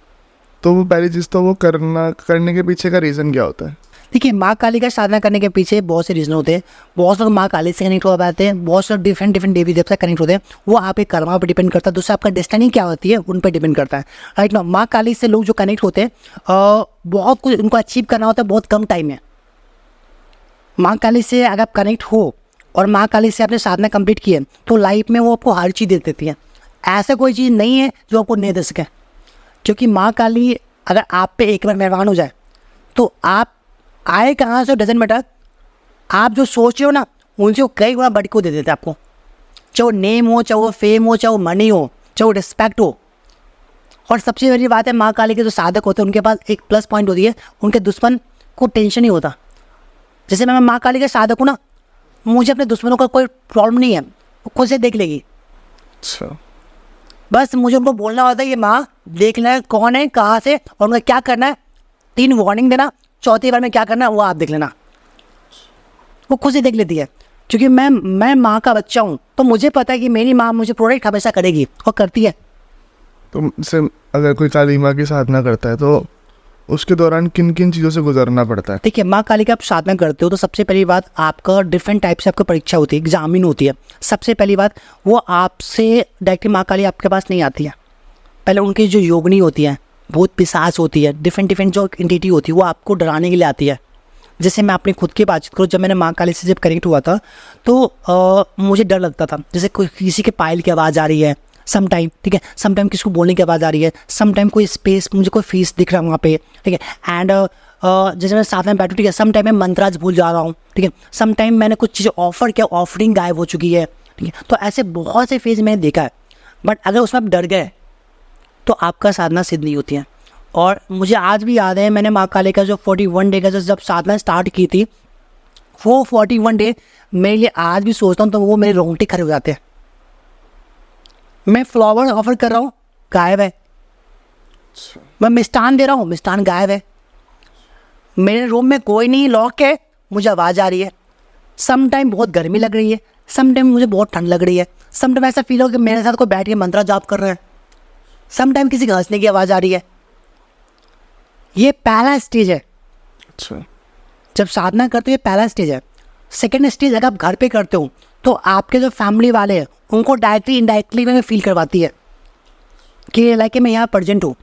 तो वो पहली चीज़ तो वो करने के पीछे का रीज़न क्या होता है? देखिए, माँ काली का साधना करने के पीछे बहुत से रीज़न होते हैं। बहुत लोग माँ काली से कनेक्ट हो पाते हैं, बहुत से डिफरेंट देवी देवता से कनेक्ट होते हैं। वो आपके कर्मा पर डिपेंड करता है, दूसरा आपका डेस्टिनी क्या होती है उन पर डिपेंड करता है, राइट ना। माँ काली से लोग जो कनेक्ट होते हैं, बहुत कुछ उनको अचीव करना होता है बहुत कम टाइम में। माँ काली से अगर आप कनेक्ट हो और माँ काली से आपने साधना कंप्लीट की है तो लाइफ में वो आपको हर चीज़ दे देती है। ऐसा कोई चीज़ नहीं है जो आपको नहीं दे सके, क्योंकि माँ काली अगर आप पे एक बार मेहरबान हो जाए तो आप आए कहाँ से डजन मैटर, आप जो सोच रहे हो ना उनसे वो कई गुना बढ़ के दे देते हैं आपको। चाहे वो नेम हो, चाहे वो फेम हो, चाहे वो मनी हो, चाहे वो रिस्पेक्ट हो। और सबसे बड़ी बात है, माँ काली के जो साधक होते हैं उनके पास एक प्लस पॉइंट होती है, उनके दुश्मन को टेंशन नहीं होता। जैसे मैं माँ काली का साधक हूँ ना, मुझे अपने दुश्मनों का कोई प्रॉब्लम नहीं है, वो खुद से देख लेगी। अच्छा, बस मुझे उनको बोलना होता है कि माँ देखना है कौन है, कहाँ से, और उनको क्या करना है, 3 वार्निंग देना, चौथी बार में क्या करना है वो आप देख लेना। वो खुद से देख लेती है, क्योंकि मैं माँ का बच्चा हूँ, तो मुझे पता है कि मेरी माँ मुझे प्रोटेक्ट हमेशा करेगी और करती है। तो जैसे अगर कोई काली माँ की साधना करता है तो उसके दौरान किन किन चीज़ों से गुजरना पड़ता है? देखिए, माँ काली का आप साधना करते हो तो सबसे पहली बात, आपका डिफरेंट टाइप से आपका परीक्षा होती है, एग्जामिन होती है। सबसे पहली बात, वो आपसे डायरेक्टली माँ काली आपके पास नहीं आती है। पहले उनकी जो योगिनी होती है, भूत पिशाच होती है, डिफरेंट जो एंटिटी होती है, वो आपको डराने के लिए आती है। जैसे मैं अपनी खुद की बातचीत करूँ, जब मैंने माँ काली से जब कनेक्ट हुआ था तो मुझे डर लगता था। जैसे कोई किसी के पायल की आवाज़ आ रही है सम टाइम, ठीक है, सम टाइम किसी को बोलने की आवाज़ आ रही है, सम टाइम कोई स्पेस, मुझे कोई फीस दिख रहा है वहाँ पे, ठीक है। एंड जैसे मैं साथ में बैठूँ, ठीक है, सम टाइम मैं मंत्राज भूल जा रहा हूँ, ठीक है, सम टाइम मैंने कुछ चीज़ें ऑफर किया, ऑफरिंग गायब हो चुकी है, ठीक है। तो ऐसे बहुत से फेज मैंने देखा है, बट अगर उसमें आप डर गए तो आपका साधना सिद्ध नहीं होती है। और मुझे आज भी याद है, मैंने माँ काली का जो 41 डे का जब साधना स्टार्ट की थी, वो 41 डे मेरे लिए आज भी सोचता हूँ तो वो मेरे रोंगटे खड़े हो जाते हैं। मैं फ्लावर ऑफर कर रहा हूँ, गायब है। मैं मिष्ठान दे रहा हूँ, मिष्ठान गायब है। मेरे रूम में कोई नहीं, लॉक है, मुझे आवाज़ आ रही है। सम टाइम बहुत गर्मी लग रही है, सम टाइम मुझे बहुत ठंड लग रही है, सम टाइम ऐसा फील हो कि मेरे साथ कोई बैठ के मंत्रा जाप कर रहा है, सम टाइम किसी के हंसने की आवाज़ आ रही है। ये पहला स्टेज है। अच्छा, जब साधना करते हो ये पहला स्टेज है। सेकेंड स्टेज अगर आप घर पे करते हो तो आपके जो फैमिली वाले हैं उनको डायरेक्टली इनडायरेक्टली में फील करवाती है कि लाइक मैं यहाँ प्रेजेंट हूँ।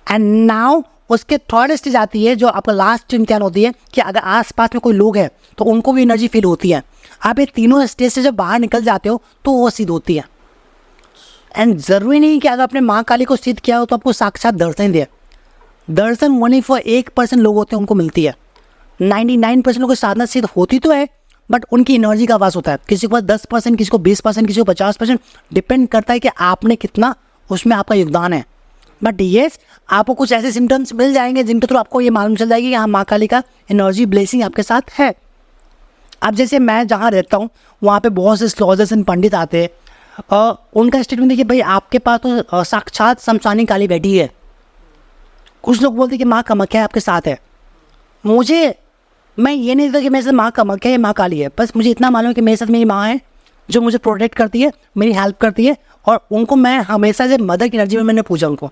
एंड नाउ उसके थर्ड स्टेज आती है, जो आपका लास्ट इम्तिहान होती है, कि अगर आसपास में कोई लोग हैं तो उनको भी एनर्जी फील होती है। आप ये तीनों स्टेज से जब बाहर निकल जाते हो तो वो सिद्ध होती है। एंड ज़रूरी नहीं कि अगर आपने माँ काली को सिद्ध किया हो तो आपको साक्षात दर्शन दे। दर्शन ओनली फॉर 1% लोग होते हैं उनको मिलती है। 99% लोगों को साधना सिद्ध होती तो है, बट उनकी एनर्जी का आवाज़ होता है। किसी को 10%, किसी को 20%, किसी को 50%, डिपेंड करता है कि आपने कितना उसमें आपका योगदान है। बट येस, आपको कुछ ऐसे सिम्टम्स मिल जाएंगे जिनके थ्रू आपको ये मालूम चल जाएगी कि हाँ, माँ काली का एनर्जी ब्लेसिंग आपके साथ है। अब जैसे मैं जहाँ रहता हूँ वहाँ पे बहुत से एस्ट्रोलॉजर्स एंड पंडित आते हैं। उनका स्टेटमेंट देखिए, भाई आपके पास तो साक्षात शमशानी काली बैठी है। कुछ लोग बोलते हैं कि माँ कामाख्या आपके साथ है। मैं ये नहीं देता कि मेरे साथ माँ कामाख्या या माँ काली है, बस मुझे इतना मालूम है कि मेरे साथ मेरी माँ है जो मुझे प्रोटेक्ट करती है, मेरी हेल्प करती है, और उनको मैं हमेशा से मदर की एनर्जी में मैंने पूछा उनको,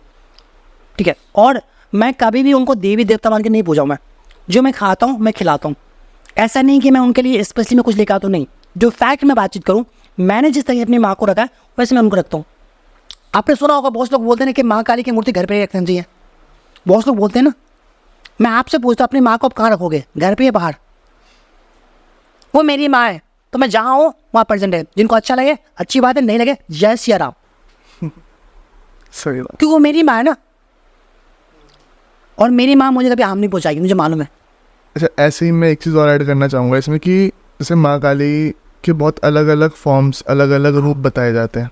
ठीक है। और मैं कभी भी उनको देवी देवता मान के नहीं पूछा हूँ। मैं जो मैं खाता हूँ मैं खिलाता हूँ। ऐसा नहीं कि मैं उनके लिए स्पेशली मैं कुछ लेकर आता हूँ, नहीं। जो फैक्ट मैं बातचीत करूँ, मैंने जिस तरह अपनी माँ को रखा है वैसे मैं उनको रखता हूँ। आपने सुना होगा बहुत लोग बोलते हैं कि माँ काली की मूर्ति घर पर ही रखनी चाहिए। बहुत लोग बोलते हैं ना। मैं आपसे पूछता हूँ, अपनी माँ को आप कहाँ रखोगे, घर पे या बाहर? वो मेरी माँ है, तो मैं जहाँ हूँ वहाँ प्रेजेंट है। जिनको अच्छा लगे अच्छी बात है, नहीं लगे जय सिया राम, सही बात। क्योंकि वो मेरी माँ है ना, और मेरी माँ मुझे कभी हार्म नहीं पहुँचाएगी, मुझे मालूम है। अच्छा, ऐसे ही मैं एक चीज़ और ऐड करना चाहूँगा इसमें कि जैसे माँ काली के बहुत अलग अलग फॉर्म्स, अलग अलग रूप बताए जाते हैं।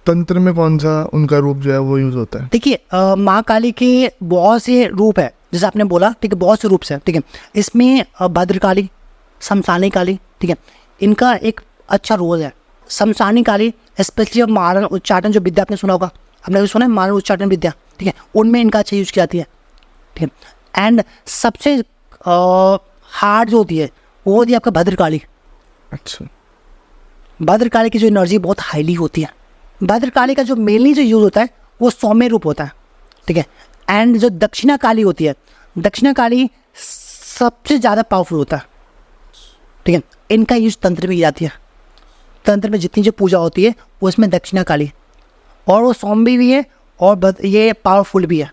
तंत्र में कौन सा उनका रूप जो है वो यूज़ होता है? देखिए माँ काली के बहुत से रूप है, जैसे आपने बोला, ठीक है, बहुत से रूप है, ठीक है। इसमें भद्रकाली, शमशानी काली, ठीक है, इनका एक अच्छा रोल है। शमशानी काली स्पेशली मारण उच्चाटन जो विद्या आपने सुना होगा, आपने भी सुना है मारण उच्चाटन विद्या, ठीक है, उनमें इनका अच्छा यूज की जाती है, ठीक है। एंड सबसे हार्ड जो होती है वो होती है आपका भद्रकाली। अच्छा, भद्रकाली की जो एनर्जी बहुत हाईली होती है। भद्रकाली का जो मेनली जो यूज होता है वो सौम्य रूप होता है, ठीक है। एंड जो दक्षिणा काली होती है, दक्षिणा काली सबसे ज़्यादा पावरफुल होता है, ठीक है। इनका यूज तंत्र में की जाती है। तंत्र में जितनी जो पूजा होती है वो इसमें दक्षिणा काली, और वो सौम्य भी है और ये पावरफुल भी है।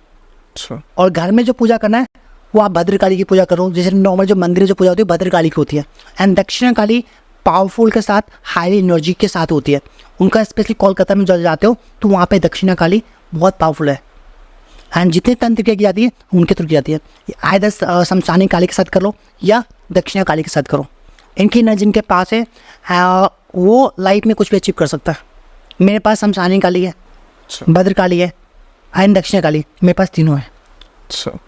अच्छा, और घर में जो पूजा करना है वो आप भद्रकाली की पूजा करो, जैसे नॉर्मल जो मंदिर में जो पूजा होती है भद्रकाली की होती है। एंड दक्षिणा काली पावरफुल के साथ, हाई एनर्जी के साथ होती है। उनका स्पेशली कोलकाता में जब जाते हो तो वहाँ पे दक्षिणा काली बहुत पावरफुल है। एंड जितने तंत्र की जाती है उनके थ्रू की जाती है। आइदर शमशानी काली के साथ कर लो या दक्षिणा काली के साथ करो। इनकी एनर्जी जिनके पास है वो लाइफ में कुछ भी अचीव कर सकता है। मेरे पास शमशानी काली है, अच्छा, भद्रकाली है एंड दक्षिणा काली, मेरे पास तीनों है। अच्छा।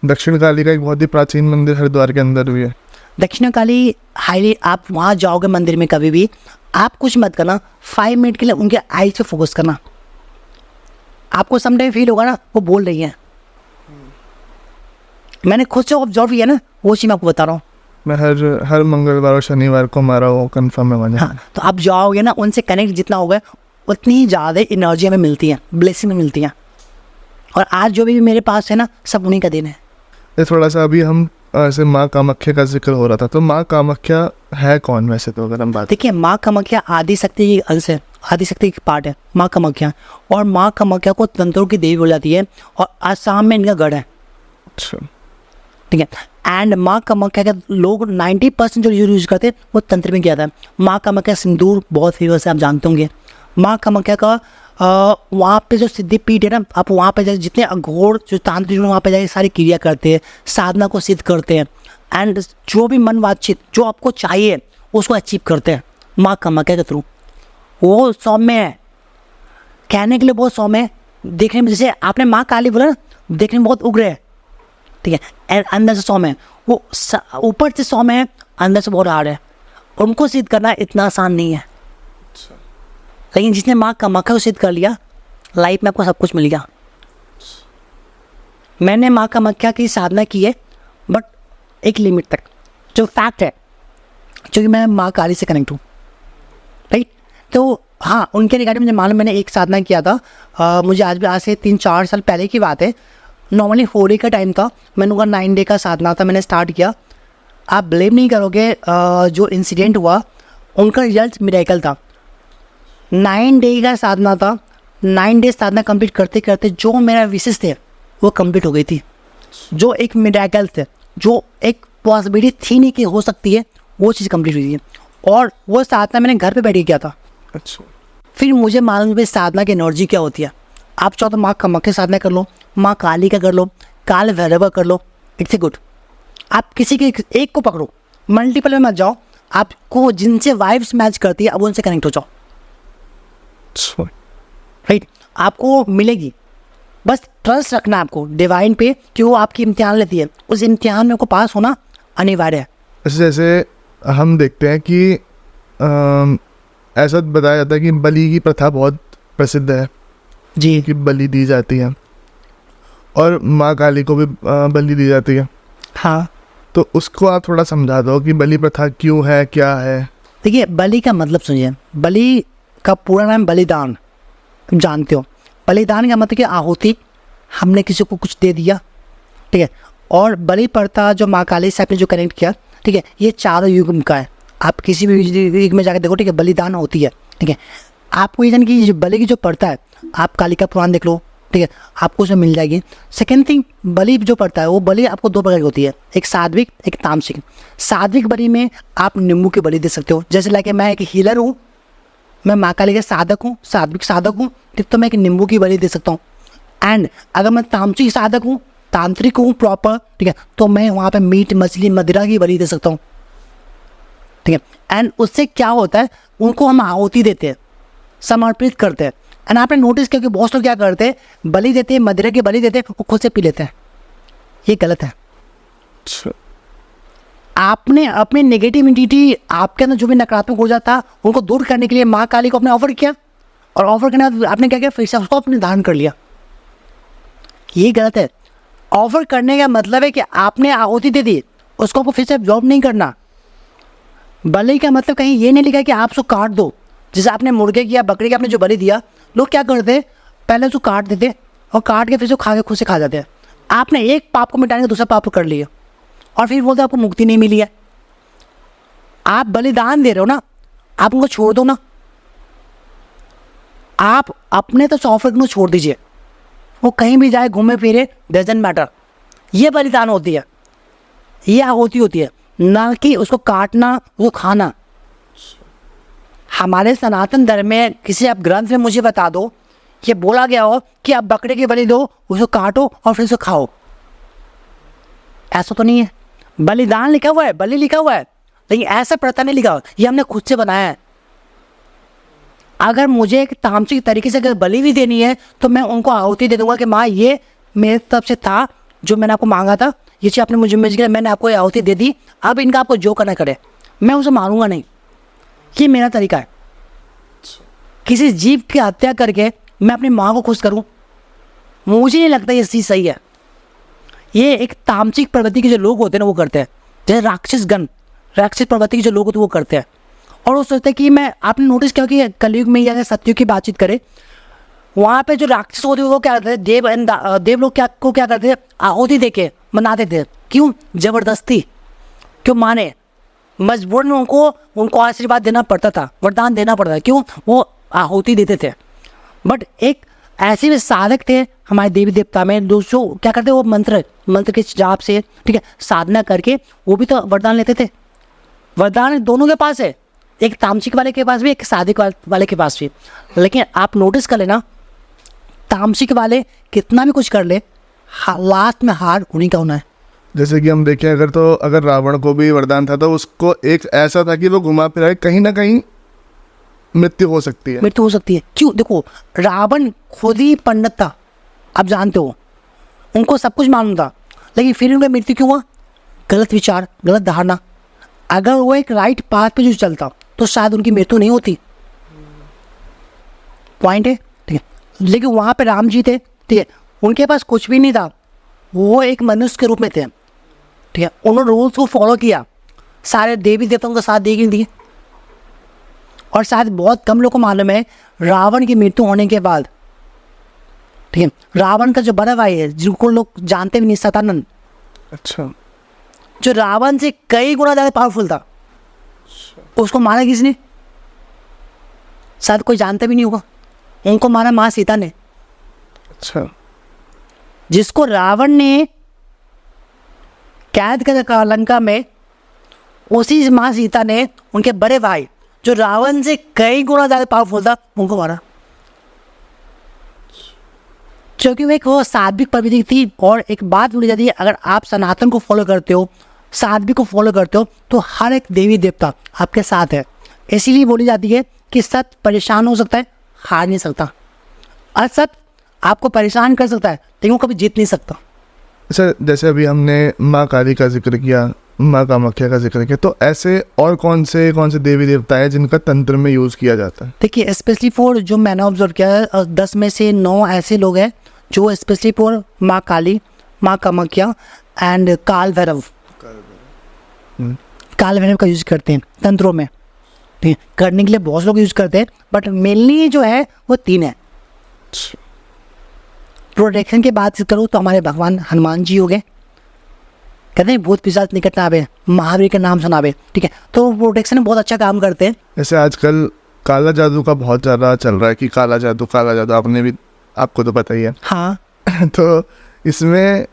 दक्षिण काली का एक बहुत ही प्राचीन मंदिर हरिद्वार के अंदर भी है। दक्षिणा काली हाईली, आप वहाँ जाओगे मंदिर में कभी भी, आप कुछ मत करना, 5 मिनट के लिए उनके आई पे फोकस करना, आपको समटाइम फील होगा ना वो बोल रही है। मैंने खुद से ऑब्जर्व किया ना, वो चीज़ मैं आपको बता रहा हूँ। मैं हर मंगलवार और शनिवार को हमारा वो कंफर्म है वहाँ। हाँ, तो आप जाओगे ना, उनसे कनेक्ट जितना होगा उतनी ही ज़्यादा एनर्जी हमें मिलती है, ब्लेसिंग में मिलती है। और आज जो भी मेरे पास है ना, सब उन्हीं का दिन है। ये थोड़ा सा अभी हम ऐसे माँ कामाख्या का जिक्र हो रहा था, तो माँ कामाख्या है कौन वैसे? तो अगर हम बात, देखिए माँ कामाख्या आदि शक्ति की अंश है, आदि शक्ति की पार्ट है माँ कामाख्या। और माँ कामाख्या को तंत्रों की देवी बोली जाती है, और आसाम में इनका गढ़ है, अच्छा, ठीक है। एंड माँ कामाख्या का लोग 90% जो यूज करते हैं वो तंत्र में किया था। माँ कामाख्या सिंदूर बहुत फेमस है, आप जानते होंगे। माँ कामाख्या का वहाँ पे जो सिद्धिपीठ है ना, आप वहाँ पे जाए, जितने अघोर जो तांत्रिक वहाँ पे जाए सारी क्रिया करते हैं, साधना को सिद्ध करते हैं। एंड जो भी मन वांछित जो आपको चाहिए उसको अचीव करते हैं माँ कामाख्या के थ्रू। वो सौम्य है, कहने के लिए बहुत सौम्य है, देखने में जैसे आपने माँ काली बोला ना, देखने में बहुत उग्र है, ठीक है, एंड अंदर से सौम्य है। वो ऊपर से सौम्य है, अंदर से बहुत हार्ड है। उनको सिद्ध करना इतना आसान नहीं है, लेकिन जिसने माँ कामाख्या को सिद्ध कर लिया, लाइफ में आपको सब कुछ मिल गया। मैंने माँ कामाख्या की साधना की है, बट एक लिमिट तक। जो फैक्ट है, क्योंकि मैं माँ काली से कनेक्ट हूँ, राइट। तो हाँ, उनके रिगार्डिंग मुझे मालूम, मैंने एक साधना किया था, मुझे आज से 3-4 साल पहले की बात है। नॉर्मली 4 डे का टाइम था, मैंने उनका 9 डे का साधना था, मैंने स्टार्ट किया। आप ब्लेम नहीं करोगे, जो इंसिडेंट हुआ उनका रिजल्ट मिरेकल था। 9 डे का साधना था, 9 डे साधना कंप्लीट करते करते जो मेरा विशेष थे वो कंप्लीट हो गई थी। जो एक मिरेकल थे, जो एक पॉसिबिलिटी थी नहीं कि हो सकती है, वो चीज़ कंप्लीट हुई थी। और वो साधना मैंने घर पे बैठ के किया था। अच्छा, फिर मुझे मालूम है साधना की एनर्जी क्या होती है। आप चाहो तो माँ कामाख्या साधना कर लो, माँ काली का कर लो, काल भैरव का कर लो, इट्स ए गुड। आप किसी के एक को पकड़ो, मल्टीपल में मत जाओ। आपको जिनसे वाइब्स मैच करती है अब उनसे कनेक्ट हो जाओ, राइट। आपको मिलेगी, बस ट्रस्ट रखना है आपको डिवाइन पे कि वो आपकी इम्तिहान लेती है। उस इम्तिहान में आपको पास होना अनिवार्य है। जैसे हम देखते हैं कि ऐसा बताया जाता है कि बलि की प्रथा बहुत प्रसिद्ध है जी, कि बलि दी जाती है, और माँ काली को भी बलि दी जाती है। हाँ। तो उसको आप थोड़ा समझा दो कि बलि प्रथा क्यों है, क्या है? देखिए बलि का मतलब सुनिए, बलि का पूरा नाम बलिदान, तुम जानते हो। बलिदान का मतलब कि आहुति, हमने किसी को कुछ दे दिया, ठीक है। और बलि प्रथा जो माँ काली से आपने जो कनेक्ट किया, ठीक है, ये चारों युग का है। आप किसी भी युग में जाकर देखो, ठीक है, बलिदान होती है, ठीक है। आपको ये जान कि बलि की जो प्रथा है, आप कालिका पुराण देख लो, ठीक ठीक है, आपको उसमें मिल जाएगी। सेकेंड थिंग, बलि जो पड़ता है वो बलि आपको दो प्रकार की होती है, एक सात्विक एक तामसिक। सात्विक बलि में आप नींबू की बलि दे सकते हो, जैसे लाइक मैं एक हीलर हूँ, मैं माँ काली के साधक हूँ, सात्विक साधक हूँ, ठीक, तो मैं एक नींबू की बलि दे सकता हूँ। एंड अगर मैं तामसिक साधक हूँ, तांत्रिक हूँ प्रॉपर, ठीक है, तो मैं वहाँ पे मीट मछली मदिरा की बलि दे सकता हूँ, ठीक है। एंड उससे क्या होता है, उनको हम आहुति देते हैं, समर्पित करते हैं। एंड आपने नोटिस किया कि बहुत लोग क्या करते हैं, बलि देते हैं, मदिरा की बलि देते हैं, वो खुद से पी लेते हैं। ये गलत है। अच्छा, आपने अपनी नेगेटिविटी, आपके अंदर जो भी नकारात्मक ऊर्जा था, उनको दूर करने के लिए माँ काली को आपने ऑफर किया, और ऑफर करने के बाद आपने क्या किया, फिर से उसको अपने धारण कर लिया। ये गलत है। ऑफर करने का मतलब है कि आपने आहुति दे दी, उसको आपको फिर से जॉब नहीं करना। बलि का मतलब कहीं ये नहीं लिखा है कि आप उसको काट दो, जैसे आपने मुर्गे की या बकरी का आपने जो बलि दिया, लोग क्या करते, पहले उसको काट देते और काट के फिर उसको खा के खुद से खा जाते हैं। आपने एक पाप को मिटाने का दूसरा पाप को कर लिया और फिर बोलते आपको मुक्ति नहीं मिली है। आप बलिदान दे रहे हो ना, आप उनको छोड़ दो ना, आप अपने तो ऑफर को छोड़ दीजिए, वो कहीं भी जाए घूमे फिरे, डजंट मैटर। ये बलिदान होती है, ये आहुति होती है, ना कि उसको काटना, उसको खाना। हमारे सनातन धर्म में किसी आप ग्रंथ में मुझे बता दो, ये बोला गया हो कि आप बकरे की बलि दो, उसको काटो और फिर उसको खाओ। ऐसा तो नहीं है। बलिदान लिखा हुआ है, बलि लिखा हुआ है, लेकिन ऐसा प्रथा नहीं लिखा हुआ, ये हमने खुद से बनाया है। अगर मुझे एक तामसिक तरीके से अगर बलि भी देनी है तो मैं उनको आहुति दे दूंगा कि माँ ये मेरे तरफ से था, जो मैंने आपको मांगा था, ये चीज़ आपने मुझे मिल गया, मैंने आपको आहुति दे दी, अब इनका आपको जो करना करे, मैं उसे मारूंगा नहीं। ये मेरा तरीका है। किसी जीव की हत्या करके मैं अपनी माँ को खुश करूं, मुझे नहीं लगता ये चीज़ सही है। ये एक तामसिक प्रवृत्ति के जो लोग होते हैं ना वो करते हैं, जैसे राक्षस प्रवृत्ति के जो लोग होते हैं वो करते हैं। और वो सोचते हैं कि मैं, आपने नोटिस किया कि कलयुग में या सतयुग की बातचीत करें, वहाँ पे जो राक्षस होते हैं वो क्या करते थे, देव लोग क्या करते थे, आहुति दे के मनाते थे। क्यों? जबरदस्ती, क्यों माने, मजबूरन उनको आशीर्वाद देना पड़ता था, वरदान देना पड़ता था। क्यों? वो आहुति देते थे। बट एक ऐसे भी साधक थे हमारे देवी देवता में, जो क्या करते, वो मंत्र के जाप से, ठीक है, साधना करके वो भी तो वरदान लेते थे। वरदान दोनों के पास है, एक तामसिक वाले के पास भी, एक साधिक वाले के पास भी। लेकिन आप नोटिस कर लेना, तामसिक वाले कितना भी कुछ कर ले, लास्ट में हार उन्हीं का होना है। जैसे कि हम देखें, अगर रावण को भी वरदान था तो उसको एक ऐसा था कि वो घुमा फिरा कहीं ना कहीं मृत्यु हो सकती है। मृत्यु हो सकती है। क्यों? देखो, रावण खुद ही पंडित था, आप जानते हो, उनको सब कुछ मालूम था, लेकिन फिर उनका मृत्यु क्यों हुआ? गलत विचार, गलत धारणा। अगर वो एक राइट पाथ पे जो चलता तो शायद उनकी मृत्यु नहीं होती। पॉइंट है, ठीक है। लेकिन वहाँ पे राम जी थे, ठीक है, उनके पास कुछ भी नहीं था, वो एक मनुष्य के रूप में थे, ठीक है। उन्होंने रूल्स को फॉलो किया, सारे देवी देवताओं का साथ दे दिए। और शायद बहुत कम लोगों को मालूम है, रावण की मृत्यु होने के बाद, ठीक है, रावण का जो बड़ा भाई है, जिनको लोग जानते भी नहीं, सतानंद, अच्छा, जो रावण से कई गुना ज़्यादा पावरफुल था, उसको मारा किसने? शायद कोई जानता भी नहीं होगा। उनको मारा माँ सीता ने। अच्छा, जिसको रावण ने कैद कर रखा लंका में, उसी माँ सीता ने उनके बड़े भाई, जो रावण से कई गुना ज़्यादा पावरफुल था, उनको मारा, क्योंकि वो एक सात्विक प्रवृत्ति थी। और एक बात बोली जाती है, अगर आप सनातन को फॉलो करते हो, साध्वी को फॉलो करते हो, तो हर एक देवी देवता आपके साथ है। इसीलिए बोली जाती है कि सत्य परेशान हो सकता है, हार नहीं सकता। असत आपको परेशान कर सकता है, लेकिन वो कभी जीत नहीं सकता। अच्छा, जैसे अभी हमने माँ काली का जिक्र किया, माँ कामाख्या का जिक्र किया, तो ऐसे और कौन से देवी देवता हैं जिनका तंत्र में यूज़ किया जाता है? देखिए, स्पेशली फॉर जो मैंने ऑब्जर्व किया है, 10 में से 9 ऐसे लोग हैं जो स्पेशली फॉर माँ काली, माँ कामाख्या एंड काल भैरव का यूज़ करते हैं तंत्रों में, ठीक है। करने के लिए बहुत लोग यूज़ करते हैं, बट मेनली जो है वो 3 है। प्रोटेक्शन की बात करूँ तो हमारे भगवान हनुमान जी हो गए, कहते हैं भूत पिशाच निकट ना आवे, महावीर का नाम सुनावे, ठीक है, तो प्रोटेक्शन में बहुत अच्छा काम करते हैं। जैसे आजकल काला जादू का बहुत ज़्यादा चल रहा है कि काला जादू, आपने भी आपको तो पता ही है। हाँ तो इसमें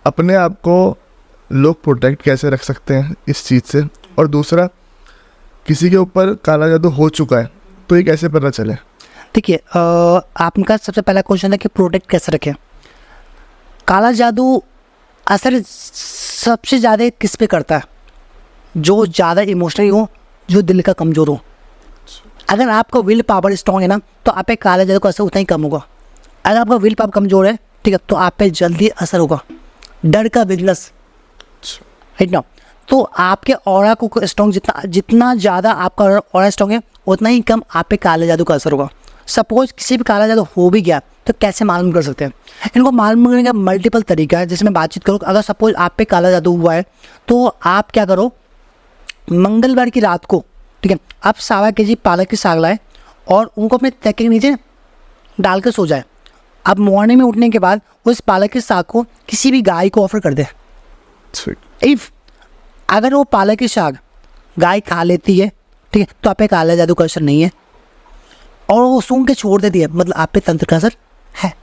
अपने आप को लोग प्रोटेक्ट कैसे रख सकते हैं इस चीज़ से, और दूसरा किसी के ऊपर काला जादू हो चुका है तो ये कैसे पता चले? देखिए, आपका सबसे पहला क्वेश्चन है कि प्रोटेक्ट कैसे रखें। काला जादू असर सबसे ज़्यादा किस पे करता है? जो ज़्यादा इमोशनली हो, जो दिल का कमज़ोर हो। अगर आपका विल पावर स्ट्रॉन्ग है ना, तो आप पे काला जादू का असर उतना ही कम होगा। अगर आपका विल पावर कमज़ोर है, ठीक है, तो आप पे जल्दी असर होगा। डर का बिजनेस, राइट ना। तो आपके ऑरा को स्ट्रॉन्ग, जितना ज़्यादा आपका ऑरा स्ट्रॉन्ग है, उतना ही कम आप पे काले जादू का असर होगा। सपोज किसी भी काला जादू हो भी गया तो कैसे मालूम कर सकते हैं? इनको मालूम करने का मल्टीपल तरीका है, जिसमें बातचीत करो। अगर सपोज आप पे काला जादू हुआ है तो आप क्या करो, मंगलवार की रात को, ठीक है, आप 1.25 kg पालक की साग लाए और उनको अपने तकिए के नीचे डाल कर सो जाए। अब मॉर्निंग में उठने के बाद उस पालक के साग को किसी भी गाय को ऑफर कर दे। इफ़ अगर वो पालक की साग गाय खा लेती है, ठीक है, तो आप पे काला जादू का असर नहीं है, और वो सूंघ के छोड़ देती है, मतलब आप पे तंत्र का असर है।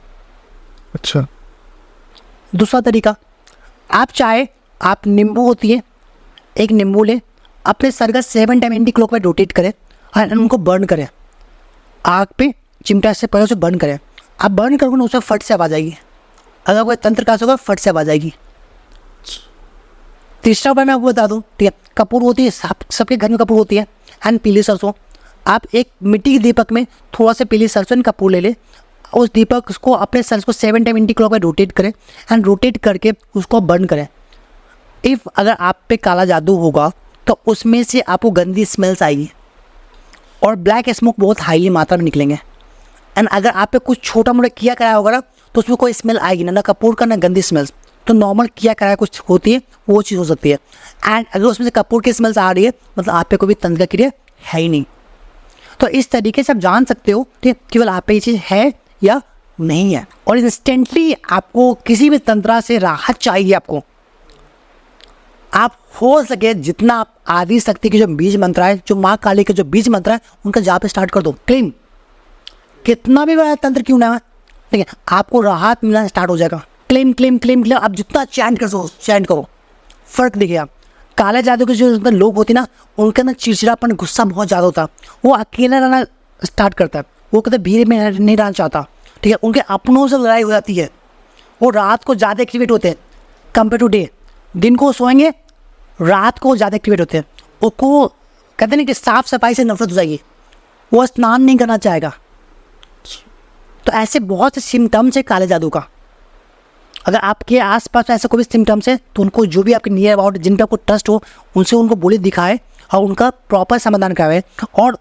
अच्छा। दूसरा तरीका, आप चाहे, आप नींबू होती है, एक नींबू ले, अपने सर का 7 टाइम एंटी क्लॉकवाइज रोटेट करें और उनको बर्न करें। आग पे चिमटा से पहले उसे बर्न करें। आप बर्न करोगे ना, उसे फट से आवाज़ आएगी। अगर कोई तंत्र का असर होगा, फट से आवाज़ आएगी। तीसरा उपाय मैं आपको बता दूँ, ठीक है, कपूर होती है, सबके घर में कपूर होती है, एंड पीली सरसों। आप एक मिट्टी के दीपक में थोड़ा सा पीली सरसों कपूर ले ले, उस दीपक को अपने सर को 7 टाइम एंटी क्लॉकवाइज रोटेट करें एंड रोटेट करके उसको बर्न करें। इफ़ अगर आप पे काला जादू होगा तो उसमें से आपको गंदी स्मेल्स आएगी और ब्लैक स्मोक बहुत हाईली मात्रा में निकलेंगे। एंड अगर आप पे कुछ छोटा मोटा किया कराया होगा ना, तो उसमें कोई स्मेल आएगी ना कपूर का, ना गंदी स्मेल्स। तो नॉर्मल किया कराया कुछ होती है, वो चीज़ हो सकती है। एंड अगर उसमें से कपूर की स्मेल्स आ रही है, मतलब आप पे कोई भी तंत्र क्रिया है ही नहीं। तो इस तरीके से आप जान सकते हो कि केवल आप पे ये चीज़ है या नहीं है। और इंस्टेंटली आपको किसी भी तंत्रा से राहत चाहिए, आप हो सके जितना आप आदि शक्ति के जो बीज मंत्र है, जो माँ काली के जो बीज मंत्र है, उनका जाप स्टार्ट कर दो। क्लीन, कितना भी बड़ा तंत्र क्यों ना है, ठीक है, आपको राहत मिलना स्टार्ट हो जाएगा। क्लेम क्लेम क्लेम क्लेम, आप जितना चैंट कर सको चैंट करो, फर्क दिखेगा। काले जादू के जो लोग होते हैं ना, उनके अंदर चिड़चिड़ापन, गुस्सा बहुत ज़्यादा होता है। वो अकेला रहना स्टार्ट करता है, वो कहते भीड़ में नहीं रहना चाहता, ठीक है। उनके अपनों से लड़ाई हो जाती है। वो रात को ज़्यादा एक्टिवेट होते हैं कंपेयर टू डे। दिन को सोएंगे, रात को ज़्यादा एक्टिवेट होते हैं। उसको कहते हैं कि साफ़ सफाई से नफरत हो जाएगी, वो स्नान नहीं करना चाहेगा। तो ऐसे बहुत से सिम्टम्स है काले जादू का। अगर आपके आसपास ऐसा कोई भी सिम्टम्स है, तो उनको जो भी आपके नियर अबाउट, जिन पर आपको ट्रस्ट हो, उनसे उनको बोले दिखाए और उनका प्रॉपर समाधान कराए, और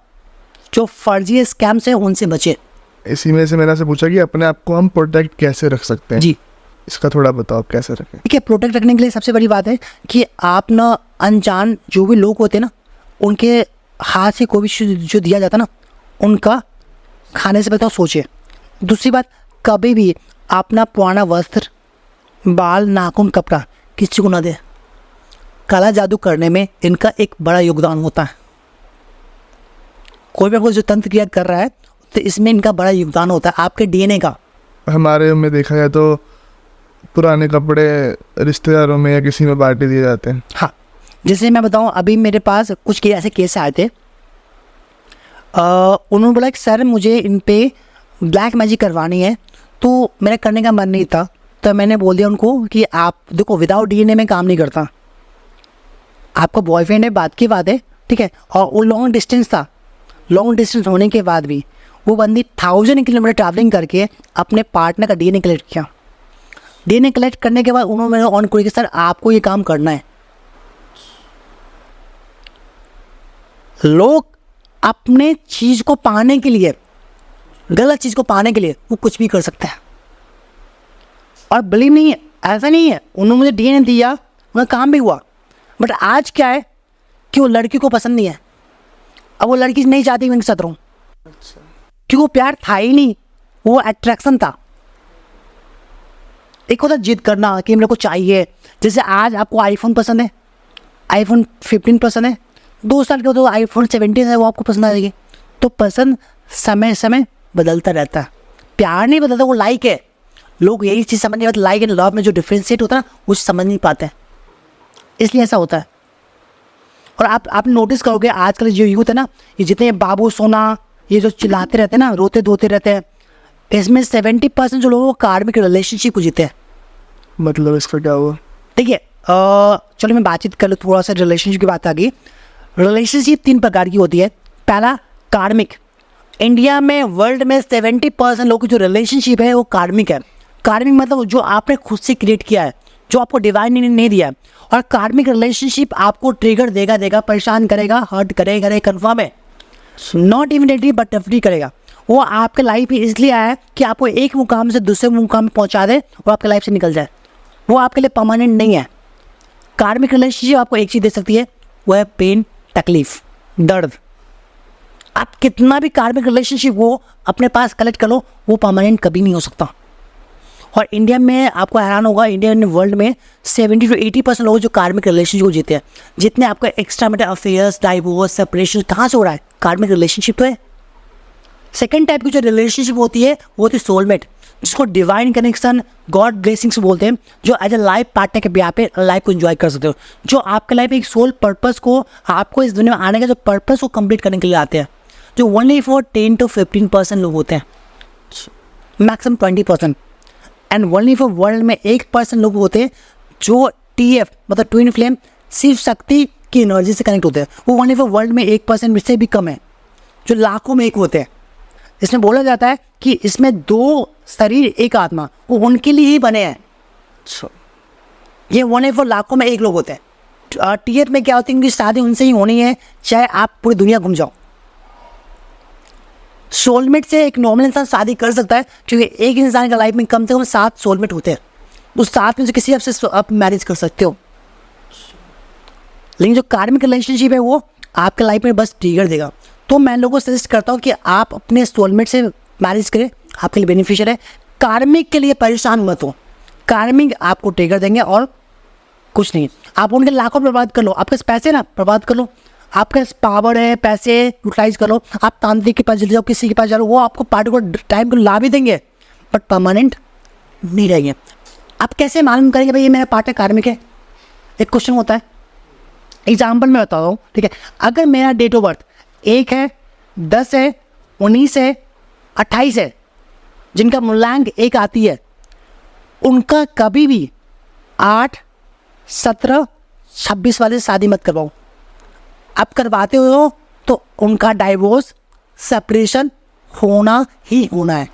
जो फर्जी स्कैम्स हैं उनसे बचे। इसी में से मैंने से पूछा कि अपने आप को हम प्रोटेक्ट कैसे रख सकते हैं। जी, इसका थोड़ा बताओ कैसे रखें। ठीक है, प्रोटेक्ट रखने के लिए सबसे बड़ी बात है कि आप ना अनजान जो भी लोग होते हैं ना, उनके हाथ से कोई भी जो दिया जाता ना, उनका खाने से पहले सोचे। दूसरी बात, कभी भी अपना पुराना वस्त्र, बाल, नाखून, कपड़ा किसी को ना दे। काला जादू करने में इनका एक बड़ा योगदान होता है। कोई भी आपको जो तंत्र क्रिया कर रहा है, तो इसमें इनका बड़ा योगदान होता है, आपके डीएनए का। हमारे में देखा जाए तो पुराने कपड़े रिश्तेदारों में या किसी में बांटे दिए जाते हैं। हाँ, जैसे मैं बताऊँ, अभी मेरे पास कुछ ऐसे केस आए थे। उन्होंने बोला कि सर मुझे इन पे ब्लैक मैजिक करवानी है, तो मेरा करने का मन नहीं था। तो मैंने बोल दिया उनको कि आप देखो, विदाउट डीएनए में काम नहीं करता। आपका बॉयफ्रेंड है, बात की बात है, ठीक है, और वो लॉन्ग डिस्टेंस था। लॉन्ग डिस्टेंस होने के बाद भी वो बंदी 1000 किलोमीटर ट्रैवलिंग करके अपने पार्टनर का डीएनए कलेक्ट किया। डीएनए कलेक्ट करने के बाद उन्होंने मेरे ऑन किया कि सर आपको ये काम करना है। लोग अपने चीज़ को पाने के लिए, गलत चीज़ को पाने के लिए वो कुछ भी कर सकता है। और बिलीव नहीं है, ऐसा नहीं है, उन्होंने मुझे डीएनए दिया, उनका काम भी हुआ। बट आज क्या है कि वो लड़की को पसंद नहीं है। अब वो लड़की नहीं चाहती मैं इनके साथ रहूँ, क्योंकि वो प्यार था ही नहीं, वो अट्रैक्शन था। एक होता जिद करना कि मेरे को चाहिए। जैसे आज आपको आईफोन पसंद है, आईफोन 15 पसंद है, 2 साल के हो तो आईफोन 17 है, वो आपको पसंद आ जाएगी। तो पसंद समय समय बदलता रहता है। प्यार नहीं बताता, वो लाइक है। लोग यही चीज़ समझ नहीं पाते, लाइक एंड लव में जो डिफ्रेंशिएट होता है ना, वो समझ नहीं पाते हैं, इसलिए ऐसा होता है। और आप नोटिस करोगे आजकल जो यूथ है ना, ये जितने बाबू सोना, ये जो चिल्लाते रहते हैं ना, रोते धोते रहते हैं, इसमें 70% जो लोगों को कार्मिक रिलेशनशिप को जीते हैं। मतलब इसका क्या हुआ? देखिए चलो मैं बातचीत कर लूँ, थोड़ा सा रिलेशनशिप की बात आ गई। रिलेशनशिप 3 प्रकार की होती है। पहला कार्मिक। इंडिया में, वर्ल्ड में 70% लोगों की जो रिलेशनशिप है वो कार्मिक है। कार्मिक मतलब जो आपने खुद से क्रिएट किया है, जो आपको डिवाइन ने नहीं दिया है। और कार्मिक रिलेशनशिप आपको ट्रिगर देगा, परेशान करेगा, हर्ट करेगा, कंफर्म है। नॉट इमीडिएटली बट डेफिनेटली करेगा। वो आपके लाइफ में इसलिए आया है कि आपको एक मुकाम से दूसरे मुकाम में पहुंचा दे और आपके लाइफ से निकल जाए। वो आपके लिए परमानेंट नहीं है। कार्मिक रिलेशनशिप आपको एक चीज़ दे सकती है, वो है पेन, तकलीफ, दर्द। आप कितना भी कार्मिक रिलेशनशिप वो अपने पास कलेक्ट कर लो, वो परमानेंट कभी नहीं हो सकता। और इंडिया में आपको हैरान होगा, इंडियन वर्ल्ड में 70 to 80% लोग जो कार्मिक रिलेशनशिप को जीते हैं। जितने आपका extra marital affairs, divorce, separation कहाँ से हो रहा है? कार्मिक रिलेशनशिप तो है। सेकेंड टाइप की जो रिलेशनशिप होती है वो होती है सोलमेट, जिसको डिवाइन कनेक्शन, गॉड ब्लेसिंग्स बोलते हैं, जो एज ए लाइफ पार्टनर के ब्याह पे लाइफ को एंजॉय कर सकते हो। जो आपके लाइफ एक सोल पर्पस को, आपको इस दुनिया में आने का जो पर्पस को कंप्लीट करने के लिए आते हैं, जो ओनली फॉर 10 to 15% लोग होते हैं, maximum 20%। And only for world में 1% लोग होते हैं जो TF मतलब ट्विन फ्लेम, शिव शक्ति की एनर्जी से कनेक्ट होते हैं। वो ओनली फॉर वर्ल्ड में 1% से भी कम है, जो लाखों में एक होते हैं। इसमें बोला जाता है कि इसमें 2 शरीर एक आत्मा, वो उनके लिए ही बने हैं। ये ओनली फॉर लाखों में एक लोग होते हैं। TF में क्या होती है, उनकी शादी उनसे ही होनी है, चाहे आप पूरी दुनिया घूम जाओ। सोलमेट से एक नॉर्मल इंसान शादी कर सकता है, क्योंकि एक इंसान का लाइफ में कम से कम 7 सोलमेट होते हैं। उस 7 में से किसी आपसे आप मैरिज कर सकते हो। लेकिन जो कार्मिक रिलेशनशिप है वो आपके लाइफ में बस ट्रिगर देगा। तो मैं लोगों को सजेस्ट करता हूँ कि आप अपने सोलमेट से मैरिज करें, आपके लिए बेनिफिशियल है। कार्मिक के लिए परेशान मत हो, कार्मिक आपको ट्रिगर देंगे और कुछ नहीं। आप उनके लाखों बर्बाद कर लो, आपके पैसे ना बर्बाद कर लो, आपके पास पावर है, पैसे यूटिलाइज कर लो, आप तांत्रिक के पास चले जाओ, किसी के पास जा लो, वो आपको पार्टिकुलर टाइम को ला भी देंगे बट परमानेंट नहीं रहेंगे। आप कैसे मालूम करेंगे भाई ये मेरा पार्टनर कार्मिक है? एक क्वेश्चन होता है। एग्जाम्पल मैं बता रहा हूँ, ठीक है। अगर मेरा डेट ऑफ बर्थ 1 है, 10 है, 19 है, 28 है, जिनका मूलांक 1 आती है, उनका कभी भी 8, 17, 26 वाले से शादी मत करवाओ। आप करवाते हो तो उनका डाइवोर्स, सेपरेशन होना ही होना है,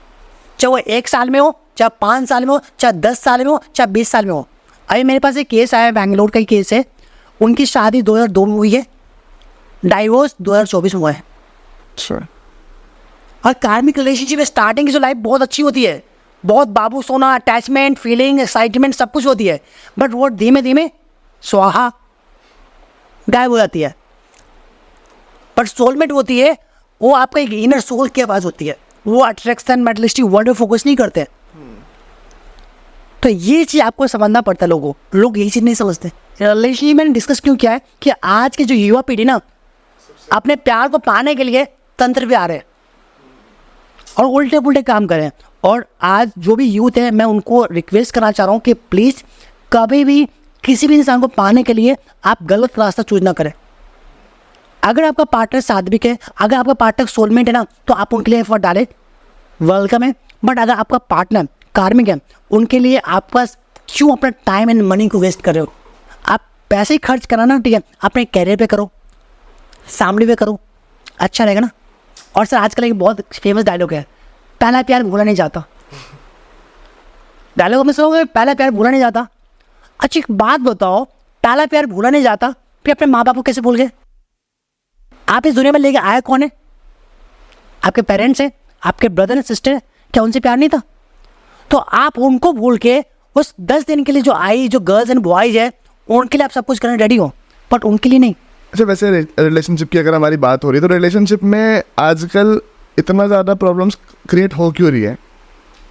चाहे वो 1 साल में हो, चाहे 5 साल में हो, चाहे 10 साल में हो, चाहे 20 साल में हो। अभी मेरे पास एक केस आया है, बैंगलोर का ही केस है। उनकी शादी 2002 में हुई है, डाइवोर्स 2024 में हुआ है। और कार्मिक रिलेशनशिप में स्टार्टिंग की जो लाइफ बहुत अच्छी होती है, बहुत बाबू सोना, अटैचमेंट, फीलिंग, एक्साइटमेंट सब कुछ होती है, बट वो धीमे धीमे स्वाहा गायब हो जाती है। पर सोलमेट होती है, वो आपका एक इनर सोल की आवाज़ होती है, वो अट्रैक्शन, मेटलिस्टिक वर्ल्ड में फोकस नहीं करते। तो ये चीज़ आपको समझना पड़ता है। लोग यही चीज़ नहीं समझते। रिलेशनशिप मैंने डिस्कस क्यों किया है कि आज की जो युवा पीढ़ी ना, अपने प्यार को पाने के लिए तंत्र पे आ रहे हैं और उल्टे पुल्टे काम कर रहे हैं। और आज जो भी यूथ है, मैं उनको रिक्वेस्ट करना चाह रहा हूँ कि प्लीज़ कभी भी किसी भी इंसान को पाने के लिए आप गलत रास्ता चूज ना करें। अगर आपका पार्टनर सात्विक है, अगर आपका पार्टनर सोलमेट है ना, तो आप उनके लिए एफर्ट डालें, वेलकम है। बट अगर आपका पार्टनर कार्मिक है, उनके लिए आप पास क्यों अपना टाइम एंड मनी को वेस्ट कर रहे हो? आप पैसे ही खर्च कराना, ठीक है, अपने कैरियर पे करो, फैमिली पे करो, अच्छा रहेगा ना। और सर आजकल एक बहुत फेमस डायलॉग है, पहला प्यार भूला नहीं जाता। डायलॉग में सुनोगे, पहला प्यार भूला नहीं जाता। अच्छा एक बात बताओ, पहला प्यार भूला नहीं जाता, फिर अपने माँ बाप को कैसे भूल गए? आप इस दुनिया में लेके आया कौन है? आपके पेरेंट्स हैं, आपके ब्रदर एंड सिस्टर, क्या उनसे प्यार नहीं था? तो आप उनको भूल के उस 10 दिन के लिए जो आई, जो गर्ल्स एंड बॉयज है, उनके लिए आप सब कुछ करने रेडी हो, बट उनके लिए नहीं। अच्छा, वैसे रिलेशनशिप की अगर हमारी बात हो रही है, तो रिलेशनशिप में आजकल इतना ज़्यादा प्रॉब्लम्स क्रिएट हो क्यों रही है?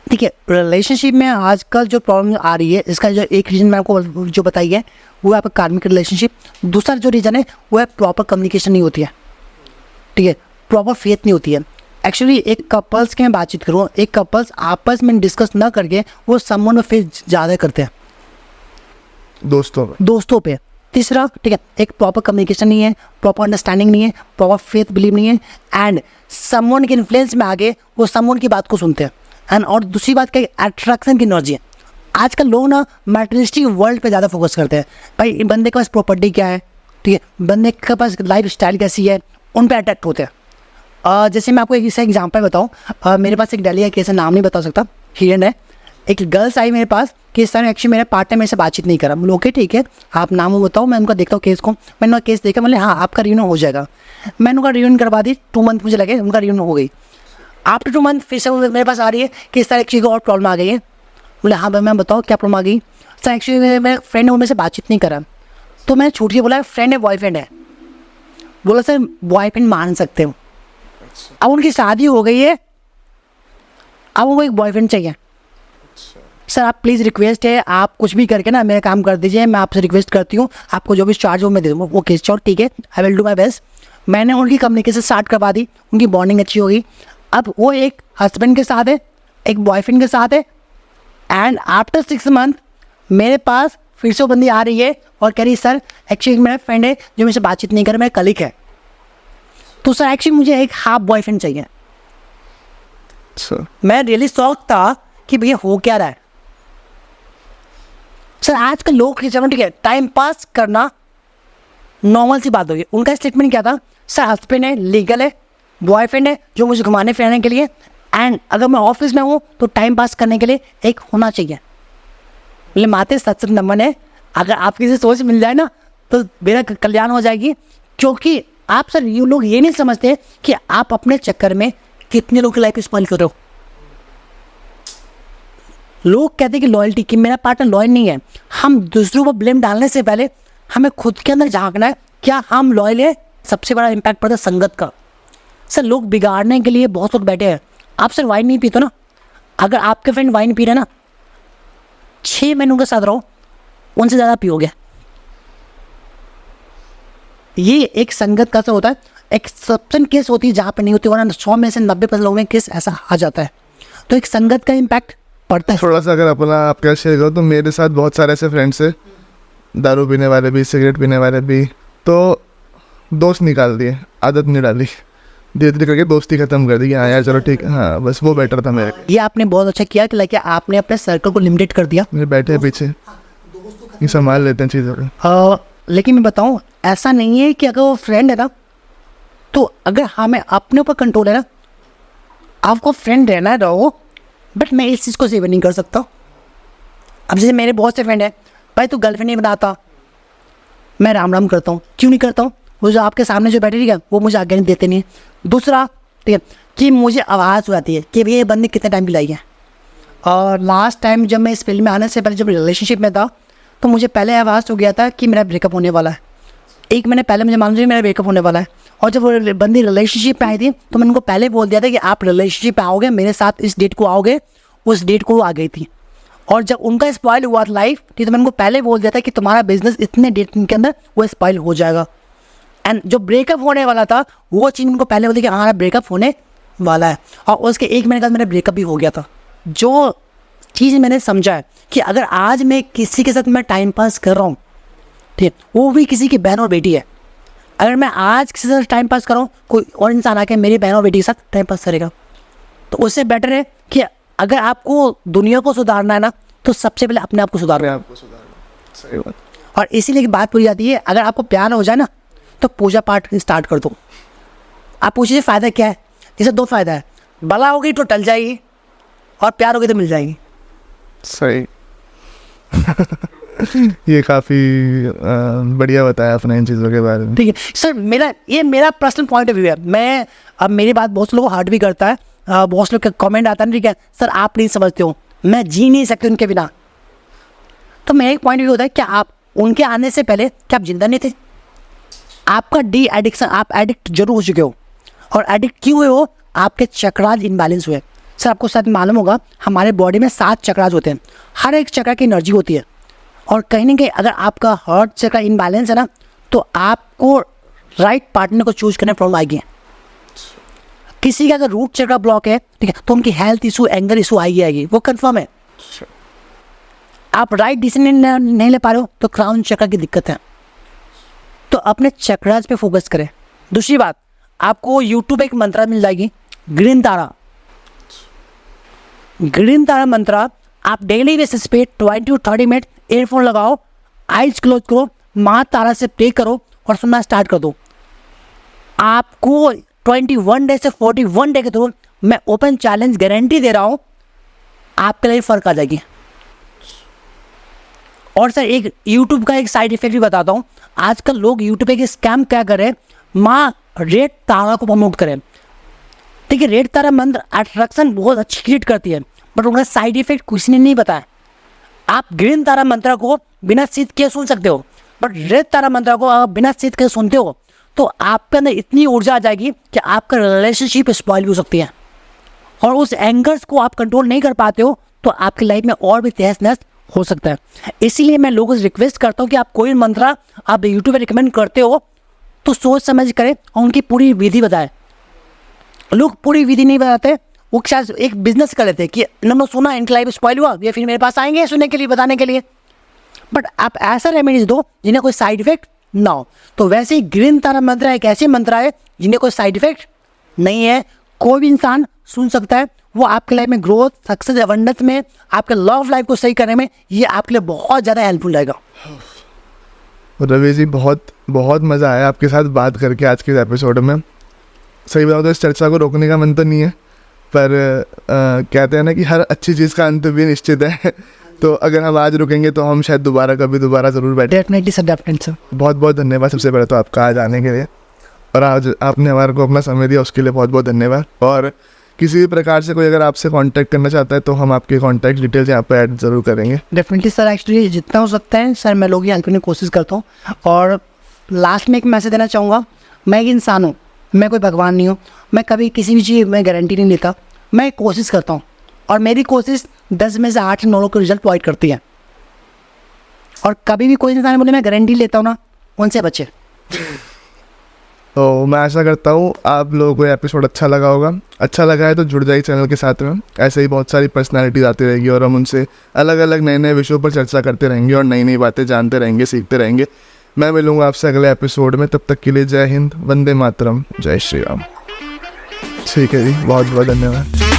ठीक है, रिलेशनशिप में आजकल जो प्रॉब्लम आ रही है, इसका जो एक रीज़न मैं आपको जो बताई है, वो है आपका कार्मिक रिलेशनशिप। दूसरा जो रीज़न है वो है प्रॉपर कम्युनिकेशन नहीं होती है, ठीक है, प्रॉपर फेथ नहीं होती है। एक्चुअली एक कपल्स की मैं बातचीत करूँ, एक कपल्स आपस में डिस्कस ना करके वो समवन में फिर ज़्यादा करते हैं, दोस्तों पे। तीसरा, ठीक है, एक प्रॉपर कम्युनिकेशन नहीं है, प्रॉपर अंडरस्टैंडिंग नहीं है, प्रॉपर फेथ बिलीव नहीं है, एंड समवन के इन्फ्लुएंस में आगे वो समवन की बात को सुनते हैं। एंड और दूसरी बात क्या, अट्रैक्शन की एनर्जी है। आजकल लोग ना मटेरियलिस्टिक वर्ल्ड पे ज़्यादा फोकस करते हैं। भाई बंदे के पास प्रॉपर्टी क्या है, ठीक है, बंदे के पास लाइफ स्टाइल कैसी है, उन पे अट्रैक्ट होते हैं। जैसे मैं आपको एक इसका एग्जांपल बताऊँ, मेरे पास एक डेली का केस है, नाम नहीं बता सकता, हिरन है। एक गर्ल्स आई मेरे पास कि इस तरह एक्चुअली मेरा पार्टनर मेरे से बातचीत नहीं करा। बोले ओके ठीक है, आप नाम वो बताओ, मैं उनका देखता हूँ केस को। मैंने उनका केस देखा, बोले हाँ आपका रियूनियन हो जाएगा। मैंने उनका रियूनियन करवा दी, 2 मंथ मुझे लगे, उनका रियूनियन हो गई। आफ्टर 2 मंथ फिर से वो मेरे पास आ रही है कि इस तरह एक्चुअली और प्रॉब्लम आ गई है। बोले हाँ भाई मैं बताओ क्या प्रॉब्लम आ गई। सर एक्चुअली मेरा फ्रेंड है, वो मेरे से बातचीत नहीं करा। तो मैंने छूट के बोला फ्रेंड है बॉयफ्रेंड है। बोला सर बॉयफ्रेंड मान सकते हो। अब उनकी शादी हो गई है, अब उनको एक बॉयफ्रेंड चाहिए। सर आप प्लीज़ रिक्वेस्ट है, आप कुछ भी करके ना मेरा काम कर दीजिए, मैं आपसे रिक्वेस्ट करती हूँ, आपको जो भी चार्ज हो मैं दे दूँगा। वो केस चलो ठीक है, I will do my best. मैंने उनकी कम्युनिकेशन स्टार्ट करवा दी, उनकी बॉन्डिंग अच्छी हो गई। अब वो एक हस्बैंड के साथ है, एक बॉयफ्रेंड के साथ है, एंड आफ्टर 6 मंथ मेरे पास फिर से वो बंदी आ रही है और कह रही सर एक्चुअली मेरा फ्रेंड है जो मेरे से बातचीत नहीं कर, मेरा कलीग है, तो सर एक्चुअली मुझे एक हाफ बॉयफ्रेंड चाहिए। मैं रियली शॉक था कि भैया हो क्या रहा है। सर आजकल लोग ठीक है, टाइम पास करना नॉर्मल सी बात होगी। उनका स्टेटमेंट क्या था, सर हस्बैंड है, लीगल है, बॉयफ्रेंड है जो मुझे घुमाने फिराने के लिए, एंड अगर मैं ऑफिस में हूँ तो टाइम पास करने के लिए एक होना चाहिए। बोले माते सच नमन है, अगर आपकी से सोच मिल जाए ना तो मेरा कल्याण हो जाएगी। क्योंकि आप सर ये लोग ये नहीं समझते कि आप अपने चक्कर में कितने लोग की लाइफ स्पॉइल कर रहे हो। लोग कहते हैं कि लॉयल्टी, कि मेरा पार्टनर लॉयल नहीं है। हम दूसरों पर ब्लेम डालने से पहले हमें खुद के अंदर झांकना है, क्या हम लॉयल है। सबसे बड़ा इम्पैक्ट पड़ता है संगत का। सर लोग बिगाड़ने के लिए बहुत लोग बैठे हैं। आप सर वाइन नहीं पीते ना, अगर आपके फ्रेंड वाइन पी रहे ना, 6 महीने उनके साथ रहो, उनसे ज़्यादा पियोगे। ये एक संगत का सा होता है। एक्सेप्शन केस होती है जहाँ पे नहीं होती, वरना 100 में से 90% लोगों में केस ऐसा आ जाता है। तो एक संगत का इम्पैक्ट पड़ता है। थोड़ा सा अगर अपना आप क्या शेयर करो, तो मेरे साथ बहुत सारे ऐसे फ्रेंड्स हैं, दारू पीने वाले भी, सिगरेट पीने वाले भी, तो दोस्त निकाल दिए, आदत नहीं डाली, धीरे धीरे करके दोस्ती खत्म कर दी। हाँ यार चलो ठीक है, हाँ बस वो बेटर था मेरे। ये आपने बहुत अच्छा किया कि लाइक आपने अपने सर्कल को लिमिटेड कर दिया। मेरे बैठे हैं पीछे, ये संभाल लेते हैं चीज़ों को। लेकिन मैं बताऊँ ऐसा नहीं है कि अगर वो फ्रेंड है ना, तो अगर हमें अपने ऊपर कंट्रोल है ना, आपको फ्रेंड रहना रहो, बट मैं इस चीज़ को सेव नहीं कर सकता। अब जैसे मेरे बहुत से फ्रेंड हैं, भाई तू गर्लफ्रेंड नहीं बनाता, मैं राम राम करता हूँ। क्यों नहीं करता हूँ, वो जो आपके सामने जो बैठे ठीक है वो मुझे आगे नहीं देते नहीं है। दूसरा ठीक है कि मुझे आवाज़ हो जाती है कि भैया ये बंदी कितने टाइम की लाई है। और लास्ट टाइम जब मैं इस फील्ड में आने से पहले जब रिलेशनशिप में था, तो मुझे पहले आवाज़ हो गया था कि मेरा ब्रेकअप होने वाला है। 1 महीने पहले मुझे मालूम था मेरा ब्रेकअप होने वाला है। और जब वो बंदी रिलेशनशिप में आई थी तो मैंने उनको पहले बोल दिया था कि आप रिलेशनशिप में आओगे, मेरे साथ इस डेट को आओगे। उस डेट को वो आ गई थी। और जब उनका स्पॉइल हुआ था लाइफ, ठीक, तो मैंने उनको पहले बोल दिया था कि तुम्हारा बिजनेस इतने डेट के अंदर वो स्पॉइल हो जाएगा। एंड जो ब्रेकअप होने वाला था वो चीज़ उनको पहले बोली कि हमारा ब्रेकअप होने वाला है। और उसके 1 महीने बाद मेरा ब्रेकअप भी हो गया था। जो चीज़ मैंने समझा है कि अगर आज मैं किसी के साथ मैं टाइम पास कर रहा हूँ, ठीक है, वो भी किसी की बहन और बेटी है। अगर मैं आज किसी के साथ टाइम पास कर रहा हूँ, कोई और इंसान आके मेरी बहन और बेटी के साथ टाइम पास करेगा, तो उससे बेटर है कि अगर आपको दुनिया को सुधारना है ना, तो सबसे पहले अपने आप को सुधारना। सही बात। और इसीलिए बात पूरी जाती है, अगर आपको प्यार हो जाए ना तो पूजा पाठ स्टार्ट कर दो। आप पूछिए फ़ायदा क्या है। जैसे 2 फ़ायदा है, बला होगी तो टल जाएगी, और प्यार होगी तो मिल जाएगी। सही। ये काफ़ी बढ़िया बताया आपने इन चीज़ों के बारे में। ठीक है सर, मेरा पर्सनल पॉइंट ऑफ व्यू है। मैं अब मेरी बात बहुत से लोगों को हर्ट भी करता है, बहुत से लोग का कमेंट आता है, ठीक है सर आप नहीं समझते हो, मैं जी नहीं सकती उनके बिना। तो मेरा एक पॉइंट व्यू होता है, क्या आप उनके आने से पहले क्या आप जिंदा नहीं थे? आपका डी एडिक्शन, आप एडिक्ट जरूर हो चुके हो। और एडिक्ट क्यों हुए हो? आपके चक्रास इनबैलेंस हुए। सर आपको शायद मालूम होगा, हमारे बॉडी में 7 चक्रास होते हैं, हर एक चक्र की एनर्जी होती है। और कहीं ना कहीं अगर आपका हार्ट चक्र इनबैलेंस है ना, तो आपको राइट पार्टनर को चूज करने में प्रॉब्लम आएगी। किसी का अगर रूट चक्र ब्लॉक है, ठीक है, तो उनकी हेल्थ इशू, एंगर इशू आएगी, वो कंफर्म है। आप राइट डिसीजन नहीं ले पा रहे हो तो क्राउन चक्र की दिक्कत है। तो अपने चक्रास पे फोकस करें। दूसरी बात, आपको यूट्यूब पे एक मंत्रा मिल जाएगी, ग्रीन तारा। ग्रीन तारा मंत्रा आप डेली बेसिस पे 20 to 30 मिनट ईयरफोन लगाओ, आइज क्लोज करो, माँ तारा से प्रे करो और सुनना स्टार्ट कर दो। आपको 21 डे से 41 डे के थ्रू मैं ओपन चैलेंज गारंटी दे रहा हूँ, आपके लिए फ़र्क आ जाएगी। और सर एक यूट्यूब का एक साइड इफेक्ट भी बताता हूँ। आजकल लोग यूट्यूब पे स्कैम क्या कर रहे हैं, माँ रेड तारा को प्रमोट करें। ठीक है, रेड तारा मंत्र अट्रैक्शन बहुत अच्छी क्रिएट करती है, बट उनका साइड इफेक्ट किसी ने नहीं बताया। आप ग्रीन तारा मंत्र को बिना सीध के सुन सकते हो, बट रेड तारा मंत्र को अगर बिना सीध के सुनते हो तो आपके अंदर इतनी ऊर्जा आ जाएगी कि आपका रिलेशनशिप स्पॉइल भी हो सकती है, और उस एंगर्स को आप कंट्रोल नहीं कर पाते हो तो आपकी लाइफ में और भी तहस नहस हो सकता है। इसीलिए मैं लोगों से रिक्वेस्ट करता हूँ कि आप कोई मंत्र आप यूट्यूब पे रिकमेंड करते हो तो सोच समझ करें और उनकी पूरी विधि बताएं। लोग पूरी विधि नहीं बताते, वो शायद एक बिजनेस कर लेते हैं कि नंबर सुना, इनकी लाइफ स्पॉइल हुआ, ये फिर मेरे पास आएंगे सुनने के लिए, बताने के लिए। बट आप ऐसा रेमेडीज दो जिन्हें कोई साइड इफेक्ट ना हो। तो वैसे ही ग्रीन तारा मंत्र एक ऐसी मंत्र है जिन्हें कोई साइड इफेक्ट नहीं है, कोई भी इंसान सुन सकता है। वो आपके लाइफ में ग्रोथ, सक्सेस, अबंडेंस में, आपके लव लाइफ को सही करने में ये आपके लिए बहुत ज़्यादा हेल्पफुल रहेगा। रवि जी, बहुत बहुत मज़ा आया आपके साथ बात करके आज के एपिसोड में। सही बताओ तो इस चर्चा को रोकने का मन तो नहीं है, पर कहते हैं ना कि हर अच्छी चीज़ का अंत भी निश्चित है। तो अगर हम आज रुकेंगे तो हम शायद कभी दोबारा ज़रूर बैठे। Definitely sir, definitely sir. बहुत बहुत धन्यवाद सबसे पहले तो आपका आज आने के लिए, और आज आपने हमारे को अपना समय दिया उसके लिए बहुत बहुत धन्यवाद। और किसी भी प्रकार से कोई अगर आपसे कांटेक्ट करना चाहता है तो हम आपके कांटेक्ट डिटेल्स यहाँ पर ऐड ज़रूर करेंगे। डेफिनेटली सर, एक्चुअली जितना हो सकता है सर मैं लोगों की हेल्प करने की कोशिश करता हूँ। और लास्ट में एक मैसेज देना चाहूँगा, मैं एक इंसान हूँ, मैं कोई भगवान नहीं हूँ। मैं कभी किसी भी चीज़ में गारंटी नहीं लेता, मैं कोशिश करता हूँ और मेरी कोशिश 10 में से 8 9 लोग को रिजल्ट प्रोवाइड करती है। और कभी भी कोई इंसान बोले मैं गारंटी लेता हूँ ना, उनसे बचे। तो मैं आशा करता हूँ आप लोगों को ये एपिसोड अच्छा लगा होगा। अच्छा लगा है तो जुड़ जाइए चैनल के साथ में, ऐसे ही बहुत सारी पर्सनालिटीज आती रहेगी और हम उनसे अलग अलग नए नए विषयों पर चर्चा करते रहेंगे और नई नई बातें जानते रहेंगे, सीखते रहेंगे। मैं मिलूँगा आपसे अगले एपिसोड में, तब तक के लिए जय हिंद, वंदे मातरम, जय श्री राम। ठीक है जी, बहुत बहुत धन्यवाद।